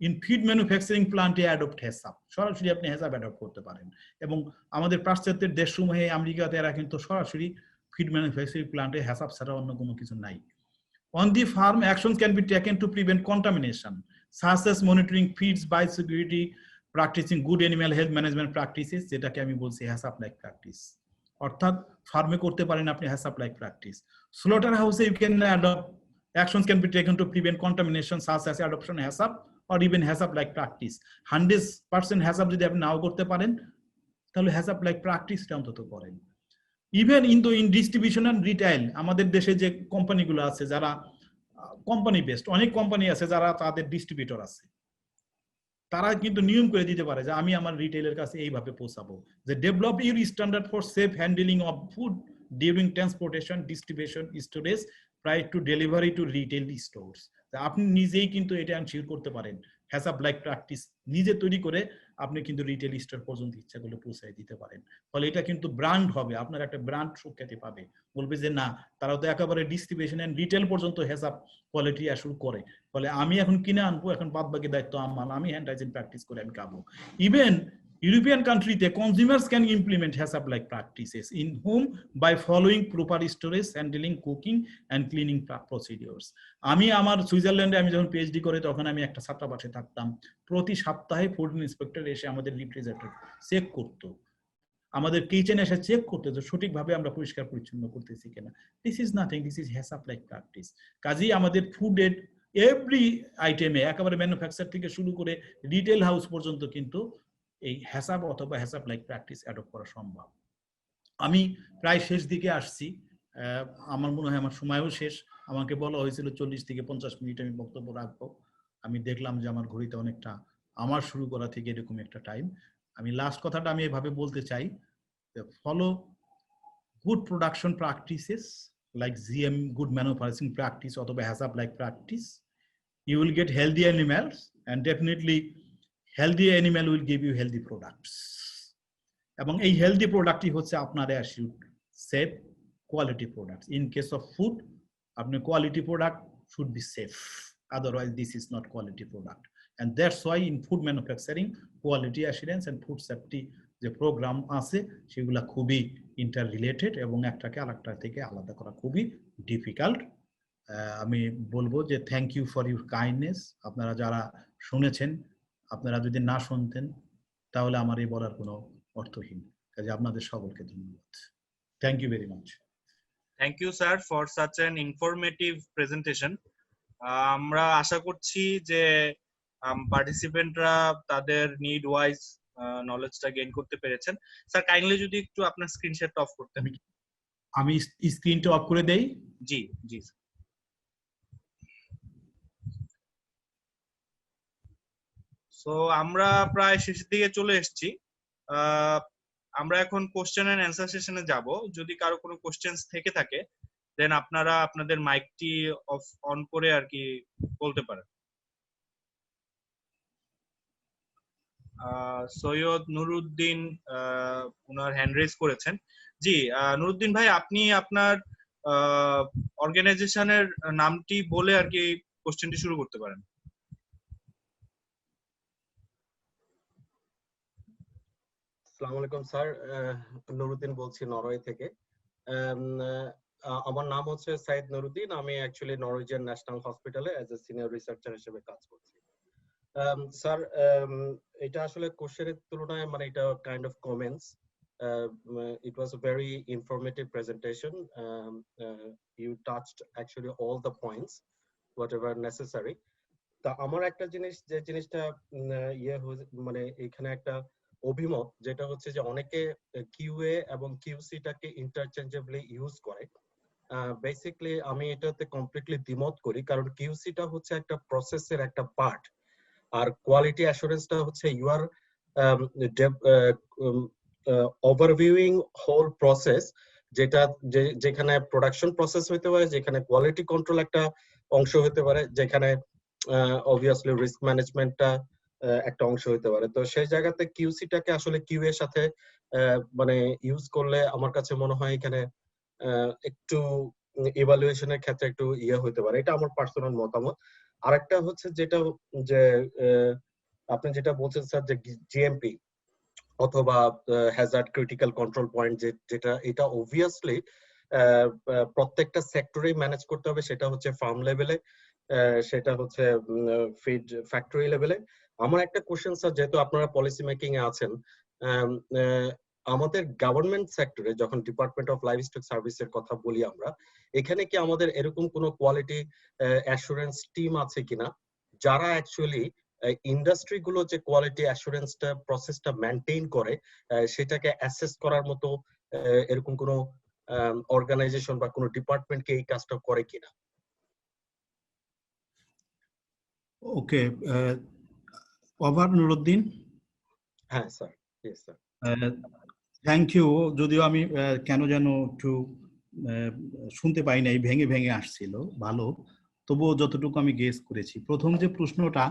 ইন ফিড ম্যানুফ্যাকচারিং প্লান্টে অ্যাডপ্ট হেসাব, সরাসরি আপনি হেসাব অ্যাডপ্ট করতে পারেন। এবং আমাদের পাশ্চাত্যের দেশসমূহে আমেরিকাতে এরা কিন্তু সরাসরি ফিড ম্যানুফ্যাকচারিং প্লান্টে হেসাব ছাড়া অন্য কোনো কিছু নাই। On the farm, actions can be taken to prevent contamination, such as monitoring feeds, biosecurity, practicing good animal health management practices, যেটাকে আমি বলছি HACCP like practice। অর্থাৎ ফার্মে করতে পারেন আপনি HACCP like practice। স্লটার হাউসে you can adopt, actions can be taken to prevent contamination, such as adoption HACCP or even HACCP like practice। 100% HACCP যদি আপনি নাও করতে পারেন, তাহলে HACCP like practice-টা অন্তত করেন। Even in distribution and retail, আমাদের দেশে যে কোম্পানিগুলো আছে যারা কোম্পানি বেসড, অনেক কোম্পানি আছে যারা তাদের ডিস্ট্রিবিউটর আছে, তারা কিন্তু নিয়ম করে দিতে পারে যে আমি আমার রিটেইলের কাছে এইভাবে পৌঁছাবো, যে develop your standard for safe handling of food during transportation, distribution, storage prior to delivery to retail stores. আপনি নিজেই কিন্তু এটা এনশিওর করতে পারেন, HACCP লাইক প্র্যাকটিস নিজে তৈরি করে আপনি কিন্তু রিটেল স্টোর পর্যন্ত ইচ্ছা করলে পৌঁছায় দিতে পারেন। ফলে এটা কিন্তু ব্র্যান্ড হবে, আপনার একটা ব্র্যান্ড সুখ্যাতি পাবে, বলবে যে না, তারা তো একেবারে ডিস্ট্রিবিউশন এন্ড রিটেল পর্যন্ত HACCP কোয়ালিটি অ্যাসুর করে, ফলে আমি এখন কিনে আনবো, এখন বাদ বাকি দায়িত্ব আমার, আমি হ্যান্ড হাইজিন প্র্যাকটিস করে আমি খাবো। Even European countries, consumers can implement HACCP-like practices in home by following proper storage, handling, cooking, and cleaning procedures. আমি আমার সুইজারল্যান্ডে আমি যখন পিএইচডি করে তখন আমি একটা ছাত্রাবাসে থাকতাম, প্রতি সপ্তাহে ফুড ইন্সপেক্টর এসে আমাদের রেফ্রিজারেটর চেক করতো, আমাদের কিচেনে এসে চেক করতে যে সঠিকভাবে আমরা পরিষ্কার পরিচ্ছন্ন করতেছি কিনা। This is nothing, this is HACCP-like practice. কাজেই আমাদের ফুডের এভরি আইটেমে একেবারে ম্যানুফ্যাকচার থেকে শুরু করে রিটেল হাউস পর্যন্ত কিন্তু এই HACCP অথবা HACCP-like প্র্যাকটিস অ্যাডপ্ট করা সম্ভব। আমি প্রায় শেষ দিকে আসছি, আমার মনে হয় আমার সময়ও শেষ। আমাকে বলা হয়েছিল 40 থেকে 50 মিনিট আমি বক্তব্য রাখবো, আমি দেখলাম যে আমার ঘড়িতে অনেকটা, আমার শুরু করা থেকে এরকম একটা টাইম। আমি লাস্ট কথাটা আমি এভাবে বলতে চাই, follow good production practices like GM, good manufacturing practice অথবা HACCP-like practice, you will get healthy animals, and definitely healthy animal will give you healthy products। এবং এই হেলদি প্রোডাক্টই হচ্ছে আপনার assured safe quality products. In case of food, আপনার quality product should be safe, otherwise this is not quality product. And that's why in food manufacturing quality assurance and food safety যে program আছে সেগুলো খুবই inter related এবং একটাকে আরেকটা থেকে আলাদা করা খুবই ডিফিকাল্ট। আমি বলবো যে thank you for your kindness. আপনারা যারা শুনেছেন, আপনারা যদি না শুনতেন তাহলে আমার এই বলার কোনো অর্থহীন। কাজে আপনাদের সকলকে ধন্যবাদ। Thank you very much. Thank you sir for such an informative presentation. আমরা আশা করছি যে পার্টিসিপেন্টরা তাদের নিড ওয়াইজ নলেজটা গেইন করতে পেরেছেন। স্যার কাইন্ডলি যদি একটু আপনার স্ক্রিন শেয়ারটা অফ করতেন। আমি স্ক্রিনটা অফ করে দেই। জি জি। সো আমরা প্রায় শেষের দিকে চলে এসেছি। আমরা এখন কোশ্চেন এন্ড অ্যান্সার সেশনে যাব। যদি কারো কোনো কোশ্চেনস থেকে থাকে দেন আপনারা আপনাদের মাইকটি অফ অন করে আর কি বলতে পারেন। সৈয়দ নুরুদ্দিন ওনার হ্যান্ড রেজ করেছেন। জি নুরুদ্দিন ভাই, আপনি আপনার অর্গানাইজেশনের নামটি বলে আর কি কোশ্চেনটি শুরু করতে পারেন। আসসালামু আলাইকুম স্যার, নুরুদ্দিন বলছি নরওয়ে থেকে। আমার নাম হচ্ছে সাইদ নুরুদ্দিন। আমি অ্যাকচুয়ালি নরওয়েজিয়ান ন্যাশনাল হসপিটালে অ্যাজ এ সিনিয়র রিসার্চার হিসেবে কাজ করছি। স্যার, এটা আসলে কোশ্চেনের তুলনায় মানে এটা kind of comments. It was a very informative presentation. You touched actually all the points, whatever necessary. তা আমার একটা জিনিস, যে জিনিসটা মানে এখানে একটা অভিমত, যেটা হচ্ছে যে অনেকে কিউএ এবং কিউসিটাকে ইন্টারচেঞ্জেবলি ইউজ করে। বেসিক্যালি আমি এটাতে কমপ্লিটলি দ্বিমত করি, কারণ কিউসিটা হচ্ছে একটা প্রসেসের একটা পার্ট, আর কোয়ালিটি অ্যাসুরেন্সটা হচ্ছে ইউ আর ওভারভিউইং হোল প্রসেস, যেটা যেখানে প্রোডাকশন প্রসেস হইতে পারে, যেখানে কোয়ালিটি কন্ট্রোল একটা অংশ হতে পারে, যেখানে অবভিয়াসলি রিস্ক ম্যানেজমেন্টটা একটা অংশ হতে পারে। তো সেই জায়গাতে কিউসিটাকে আসলে কিউ এর সাথে মানে ইউজ করলে আমার কাছে মনে হয় এখানে একটু ইভালুয়েশনের ক্ষেত্রে একটু হতে পারে। এটা আমার পার্সোনাল মতামত। আরেকটা হচ্ছে যেটা যে আপনি যেটা বলছেন স্যার, যে জিএমপি অথবা হ্যাজার্ড ক্রিটিক্যাল কন্ট্রোল পয়েন্ট, যেটা এটা অবভিয়াসলি প্রত্যেকটা সেক্টরেই ম্যানেজ করতে হবে। সেটা হচ্ছে ফার্ম লেভেলে, সেটা হচ্ছে ফিড ফ্যাক্টরি লেভেলে। আমার একটা কোশ্চেন স্যার, যেহেতু আপনারা পলিসি মেকিং এ আছেন, আমাদের গভর্নমেন্ট সেক্টরে যখন ডিপার্টমেন্ট অফ লাইভস্টক সার্ভিসের কথা বলি আমরা, এখানে কি আমাদের এরকম কোনো কোয়ালিটি অ্যাসুরেন্স টিম আছে কিনা, যারা অ্যাকচুয়ালি ইন্ডাস্ট্রি গুলো যে কোয়ালিটি অ্যাসুরেন্সটা প্রসেসটা মেনটেইন করে সেটাকে অ্যাসেস করার মতো এরকম কোনো অর্গানাইজেশন বা কোনো ডিপার্টমেন্ট কি এই কাজটা করে কিনা? Okay, over Nuruddin. হ্যাঁ sir, yes sir. Thank you. যদিও আমি কেন যেন একটু শুনতে পাই নাই, ভেঙে ভেঙে আসছিল, ভালো। তবুও যতটুকু আমি গেস করেছি, প্রথম যে প্রশ্নটা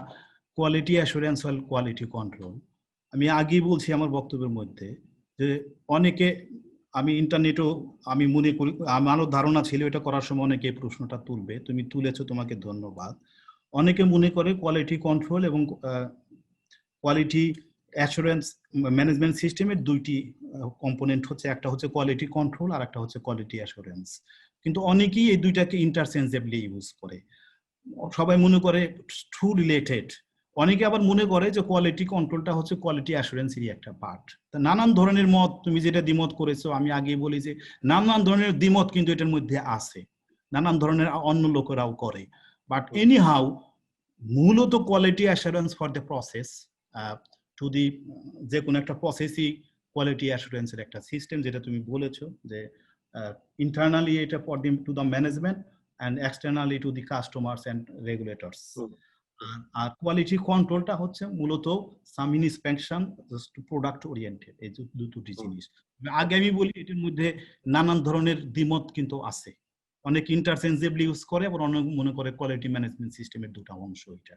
কোয়ালিটি অ্যাসুরেন্স আর কোয়ালিটি কন্ট্রোল, আমি আগেই বলছি আমার বক্তব্যের মধ্যে যে অনেকে, আমি ইন্টারনেটও আমি মনে করি, আমারও ধারণা ছিল এটা করার সময় অনেকে প্রশ্নটা তুলবে, তুমি তুলেছো, তোমাকে ধন্যবাদ। অনেকে মনে করে কোয়ালিটি কন্ট্রোল এবং কোয়ালিটি অ্যাসুরেন্স ম্যানেজমেন্ট সিস্টেমের দুইটি কম্পোনেন্ট হচ্ছে, একটা হচ্ছে কোয়ালিটি কন্ট্রোল আর একটা হচ্ছে কোয়ালিটি অ্যাসুরেন্স। কিন্তু অনেকেই এই দুইটাকে ইন্টারচেঞ্জেবলি ইউজ করে, সবাই মনে করে ট্রু রিলেটেড। অনেকে আবার মনে করে যে কোয়ালিটি কন্ট্রোলটা হচ্ছে কোয়ালিটি অ্যাসুরেন্সেরই একটা পার্ট। নানান ধরনের মত, তুমি যেটা দ্বিমত করেছো, আমি আগেই বলি যে নানান ধরনের দ্বিমত কিন্তু এটার মধ্যে আছে, নানান ধরনের অন্য লোকেরাও করে। বাট এনি হাউ, মূলত quality assurance for the process to the, যে কোনো একটা প্রসেসই কোয়ালিটি অ্যাসুরেন্সের একটা সিস্টেম, যেটা তুমি বলেছো যে ইন্টারনালি এটা for the to the management and externally to the customers and regulators. আর কোয়ালিটি কন্ট্রোলটা হচ্ছে মূলত some inspection, just product oriented, এই দুটি জিনিস। আগে আমি বলি এটার মধ্যে নানান ধরনের দ্বিমত কিন্তু আছে, অনেক ইন্টারচেঞ্জেবলি ইউজ করে, আবার অনেক মনে করে কোয়ালিটি ম্যানেজমেন্ট সিস্টেমের দুটো অংশ এটা,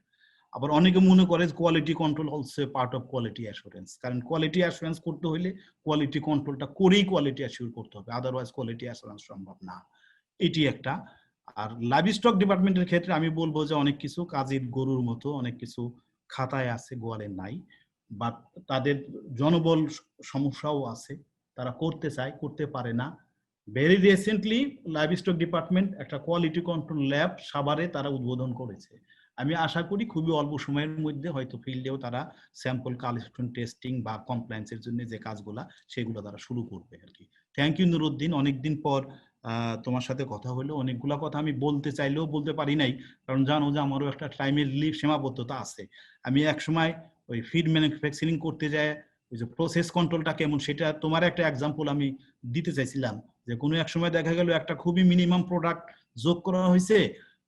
আবার অনেকে মনে করে quality control also part of quality assurance. কারণ কোয়ালিটি অ্যাসুরেন্স করতে হলে কোয়ালিটি কন্ট্রোলটা করেই কোয়ালিটি অ্যাসিওর করতে হবে, আদারওয়াইজ কোয়ালিটি অ্যাসুরেন্স সম্ভব না। এটি একটা। আর লাইভস্টক ডিপার্টমেন্টের ক্ষেত্রে আমি বলবো যে অনেক কিছু কাজের গরুর মতো, অনেক কিছু খাতায় আছে, গোয়ালে নাই, বা তাদের জনবল সমস্যাও আছে, তারা করতে চায়, করতে পারে না। ভেরি রিসেন্টলি লাইভস্টক ডিপার্টমেন্ট একটা কোয়ালিটি কন্ট্রোল ল্যাব সাভারে তারা উদ্বোধন করেছে। আমি আশা করি খুবই অল্প সময়ের মধ্যে হয়তো ফিল্ডেও তারা স্যাম্পল কালেকশন, টেস্টিং বা কমপ্লায়েন্সের জন্য যে কাজগুলা সেগুলো তারা শুরু করবে আর কি। থ্যাংক ইউ নুরুদ্দিন, অনেকদিন পর তোমার সাথে কথা হলো। অনেকগুলা কথা আমি বলতে চাইলেও বলতে পারি নাই, কারণ জানো যে আমারও একটা টাইমের সীমাবদ্ধতা আছে। আমি একসময় ওই ফিড ম্যানুফ্যাকচারিং করতে যায়, ওই যে প্রসেস কন্ট্রোলটা কেমন, সেটা তোমার একটা এক্সাম্পল আমি দিতে চাইছিলাম, যে কোনো এক সময় দেখা গেল একটা খুবই মিনিমাম প্রোডাক্ট যোগ করা হয়েছে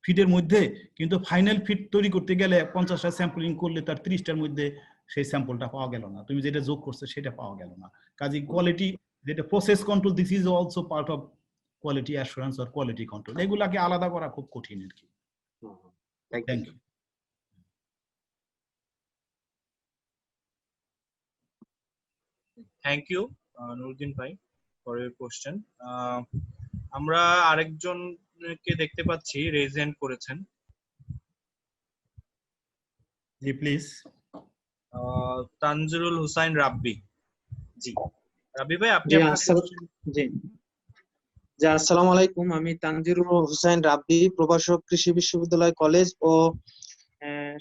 ফিডের মধ্যে, কিন্তু ফাইনাল ফিড তৈরি করতে গেলে 50টা স্যাম্পলিং করলে তার 30টার মধ্যে সেই স্যাম্পলটা পাওয়া গেল না, তুমি যেটা যোগ করছো সেটা পাওয়া গেল না। কাজে কোয়ালিটি, যেটা process control, this is also part of quality assurance আর কোয়ালিটি কন্ট্রোল। এগুলাকে আলাদা করা খুব কঠিন আর কি। Thank you. Thank you Nuruddin ভাই ফর ইওর কোশ্চেন। আমরা আরেকজনকে দেখতে পাচ্ছি রেজ হ্যান্ড করেছেন। জি প্লিজ। তানজিরুল হুসাইন রাব্বি। জি রাব্বি ভাই, আপনি জি জি, আসসালামু আলাইকুম। আমি তানজিরুল হোসেন রাব্বি, প্রভাষক কৃষি বিশ্ববিদ্যালয় কলেজ ও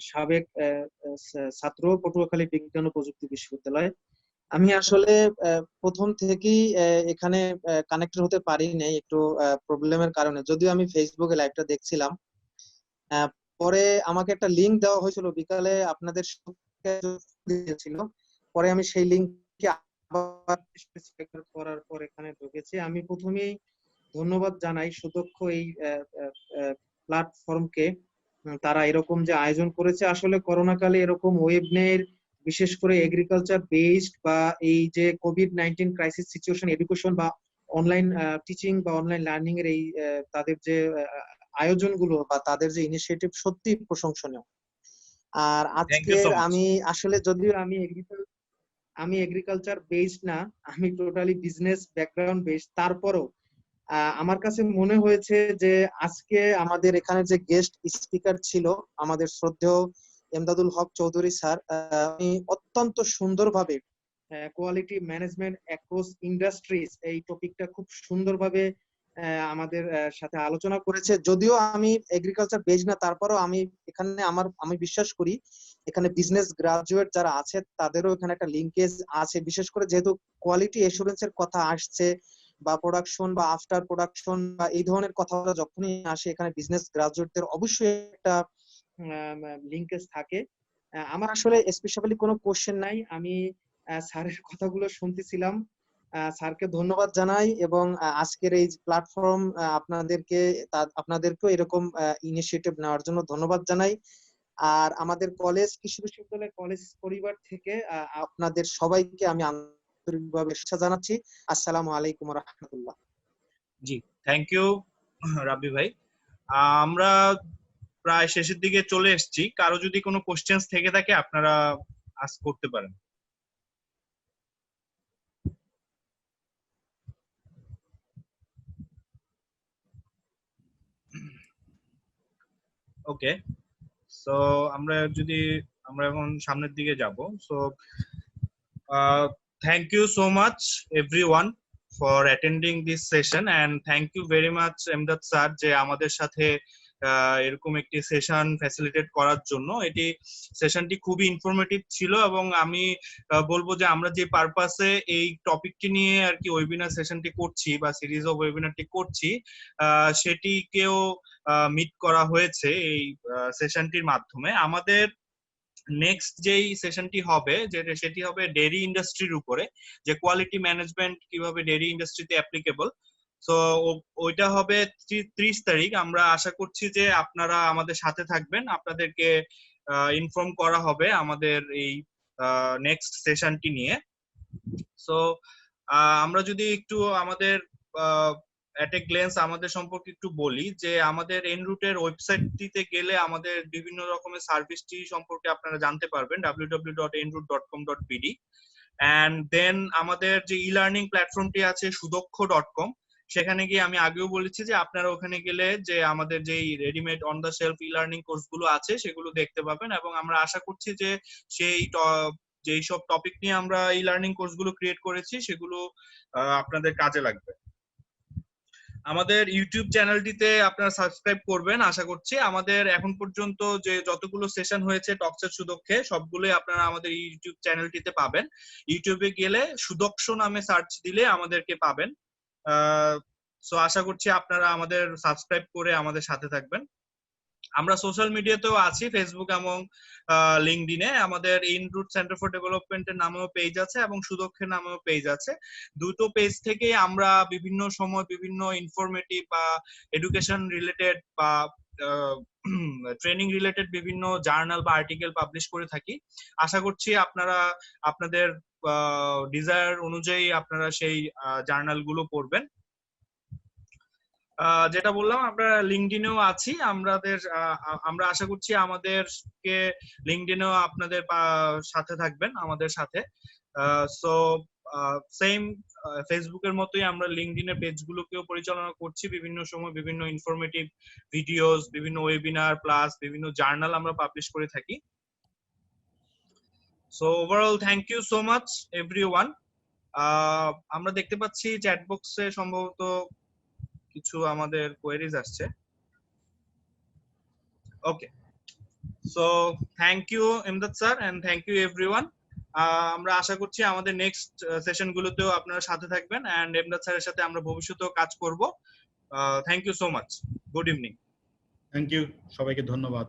সাবেক ছাত্র, পটুয়াখালী বিজ্ঞান ও প্রযুক্তি বিশ্ববিদ্যালয়। আমি আসলে প্রথম থেকেই এখানে কানেক্টেড হতে পারি নাই, একটু প্রবলেমের কারণে। যদিও আমি ফেসবুকে লাইভটা দেখছিলাম, আহ, পরে আমাকে একটা লিংক দেওয়া হয়েছিল বিকালে, আপনাদের দিয়েছিল। পরে আমি সেই লিংকে আবার করার পর এখানে ঢুকেছি। আমি প্রথমেই ধন্যবাদ জানাই সুদক্ষ এই প্ল্যাটফর্মকে। তারা এরকম যে আয়োজন করেছে, আসলে করোনা কালে এরকম ওয়েবিনার, বিশেষ করে এগ্রিকালচার বেসড বা এই যে কোভিড-19 ক্রাইসিস সিচুয়েশন এডুকেশন বা অনলাইন টিচিং বা অনলাইন লার্নিং এর এই তাদের যে আয়োজনগুলো বা তাদের যে ইনিশিয়েটিভ সত্যি প্রশংসনীয়। আর থ্যাংক ইউ আজকের সো মাচ। আমি আসলে, যদিও আমি এগ্রিকালচার বেসড না, আমি টোটালি বিজনেস ব্যাকগ্রাউন্ড বেসড, তারপরও আমার কাছে মনে হয়েছে যে আজকে আমাদের এখানে যে গেস্ট স্পিকার ছিল, আমাদের শ্রদ্ধেয় এমদাদুল হক চৌধুরী স্যার, উনি অত্যন্ত সুন্দরভাবে কোয়ালিটি ম্যানেজমেন্ট অ্যাক্রস ইন্ডাস্ট্রিজ এই টপিকটা খুব সুন্দরভাবে আমাদের সাথে আলোচনা করেছে। যদিও আমি এগ্রিকালচার বেজ না, তারপরও আমি এখানে আমি বিশ্বাস করি এখানে বিজনেস গ্রাজুয়েট যারা আছে তাদেরও এখানে একটা লিঙ্কেজ আছে, বিশেষ করে যেহেতু কোয়ালিটি এসুরেন্সের কথা আসছে বা প্রোডাকশন বা আফটার প্রোডাকশন বা এই ধরনের কথা যখনই আসে, এখানে বিজনেস গ্রাজুয়েটদের অবশ্যই একটা লিঙ্কেজ থাকে। আমার আসলে স্পেশালি কোনো কোশ্চেন নাই, আমি স্যারের কথাগুলো শুনতেছিলাম। স্যারকে ধন্যবাদ জানাই, এবং আজকের এই প্ল্যাটফর্ম আপনাদেরকেও এরকম ইনিশিয়েটিভ নেওয়ার জন্য ধন্যবাদ জানাই। আর আমাদের কলেজ, কৃষি বিশ্ববিদ্যালয় কলেজ পরিবার থেকে আপনাদের সবাইকে আমি আন্তরিকভাবে শুভেচ্ছা জানাচ্ছি। আসসালামু আলাইকুম ওয়া রাহমাতুল্লাহ। জি, থ্যাংক ইউ রাব্বি ভাই। আমরা প্রায় শেষের দিকে চলে এসেছি। কারো যদি কোনো কোশ্চেন্স থেকে থাকে আপনারা আস্ক করতে পারেন। ওকে, সো আমরা এখন সামনের দিকে যাব। So thank you so much everyone for attending this session, and thank you very much Emdad sir যে আমাদের সাথে এরকম একটি সেশন ফ্যাসিলিটেট করার জন্য। এটি সেশনটি খুবই ইনফরমেটিভ ছিল, এবং আমি বলবো যে আমরা যে পারপাসে এই টপিকটি নিয়ে আর কি ওয়েবিনার সেশনটি করছি বা সিরিজ অফ ওয়েবিনারটি করছি, সেটিকেও মিট করা হয়েছে এই সেশনটির মাধ্যমে। আমাদের নেক্সট যেই সেশনটি হবে সেটি হবে ডেইরি ইন্ডাস্ট্রির উপরে, যে কোয়ালিটি ম্যানেজমেন্ট কিভাবে ডেইরি ইন্ডাস্ট্রিতে অ্যাপ্লিকেবল। সো ওইটা হবে 30 তারিখ। আমরা আশা করছি যে আপনারা আমাদের সাথে থাকবেন, আপনাদেরকে ইনফর্ম করা হবে আমাদের এই নেক্সট সেশনটি নিয়ে। সো আমরা যদি একটু আমাদের এট এ গ্লেন্স আমাদের সম্পর্কে একটু বলি, যে আমাদের এনরুটের ওয়েবসাইটটিতে গেলে আমাদের বিভিন্ন রকমের সার্ভিসটি সম্পর্কে আপনারা জানতে পারবেন, www.enroute.com.bd। এন্ড দেন আমাদের যে ই লার্নিং প্ল্যাটফর্মটি আছে সুদক্ষ.com, সেখানে গিয়ে আমি আগেও বলেছি যে আপনারা ওখানে গেলে যে আমাদের যেই readymade on the shelf e learning কোর্সগুলো আছে সেগুলো দেখতে পাবেন, এবং আমরা আশা করছি যে সেই যেই সব টপিক নিয়ে আমরা ই লার্নিং কোর্সগুলো ক্রিয়েট করেছি সেগুলো আপনাদের কাজে লাগবে। আমাদের ইউটিউব চ্যানেলটিতে আপনারা সাবস্ক্রাইব করবেন আশা করছি। আমাদের এখন পর্যন্ত যে যতগুলো সেশন হয়েছে টকসের সুদক্ষে, সবগুলোই আপনারা আমাদের ইউটিউব চ্যানেলটিতে পাবেন। ইউটিউবে গেলে সুদক্ষ নামে সার্চ দিলে আমাদেরকে পাবেন। সো আশা করছি আপনারা আমাদের সাবস্ক্রাইব করে আমাদের সাথে থাকবেন। আমরা সোশ্যাল মিডিয়াতেও আছি, ফেসবুক এবং লিঙ্কডইনে। আমাদের এনরুট সেন্টার ফর ডেভেলপমেন্টের নামেও পেজ আছে এবং সুদক্ষের নামেও পেজ আছে। দুটো পেজ থেকে আমরা বিভিন্ন সময় বিভিন্ন ইনফরমেটিভ বা এডুকেশন রিলেটেড বা ট্রেনিং রিলেটেড বিভিন্ন জার্নাল বা আর্টিকেল পাবলিশ করে থাকি। আশা করছি আপনারা আপনাদের ডিজায়ার অনুযায়ী আপনারা সেই জার্নালগুলো পড়বেন। যেটা বললাম, আমরা লিঙ্কডইনেও আছি। আমরা আশা করছি আমাদেরকে লিঙ্কডইনেও আপনাদের সাথে থাকবেন আমাদের সাথে। সো সেম ফেসবুকের মতোই আমরা লিঙ্কডইনের পেজগুলোকেও পরিচালনা করছি। বিভিন্ন সময় বিভিন্ন ইনফরমেটিভ ভিডিওস, বিভিন্ন ওয়েবিনার প্লাস বিভিন্ন জার্নাল আমরা পাবলিশ করে থাকি। So overall thank you so much everyone. আমরা দেখতে পাচ্ছি চ্যাট বক্সে সম্ভবত কিছু আমাদের কোয়েরিজ আসছে। Okay, so thank you Imdad sir and thank you everyone. আমরা আশা করছি আমাদের নেক্সট সেশন গুলোতেও আপনারা সাথে থাকবেন এন্ড ইমদাদ স্যারের সাথে আমরা ভবিষ্যতেও কাজ করব। Thank you so much. Good evening. Thank you, সবাইকে ধন্যবাদ।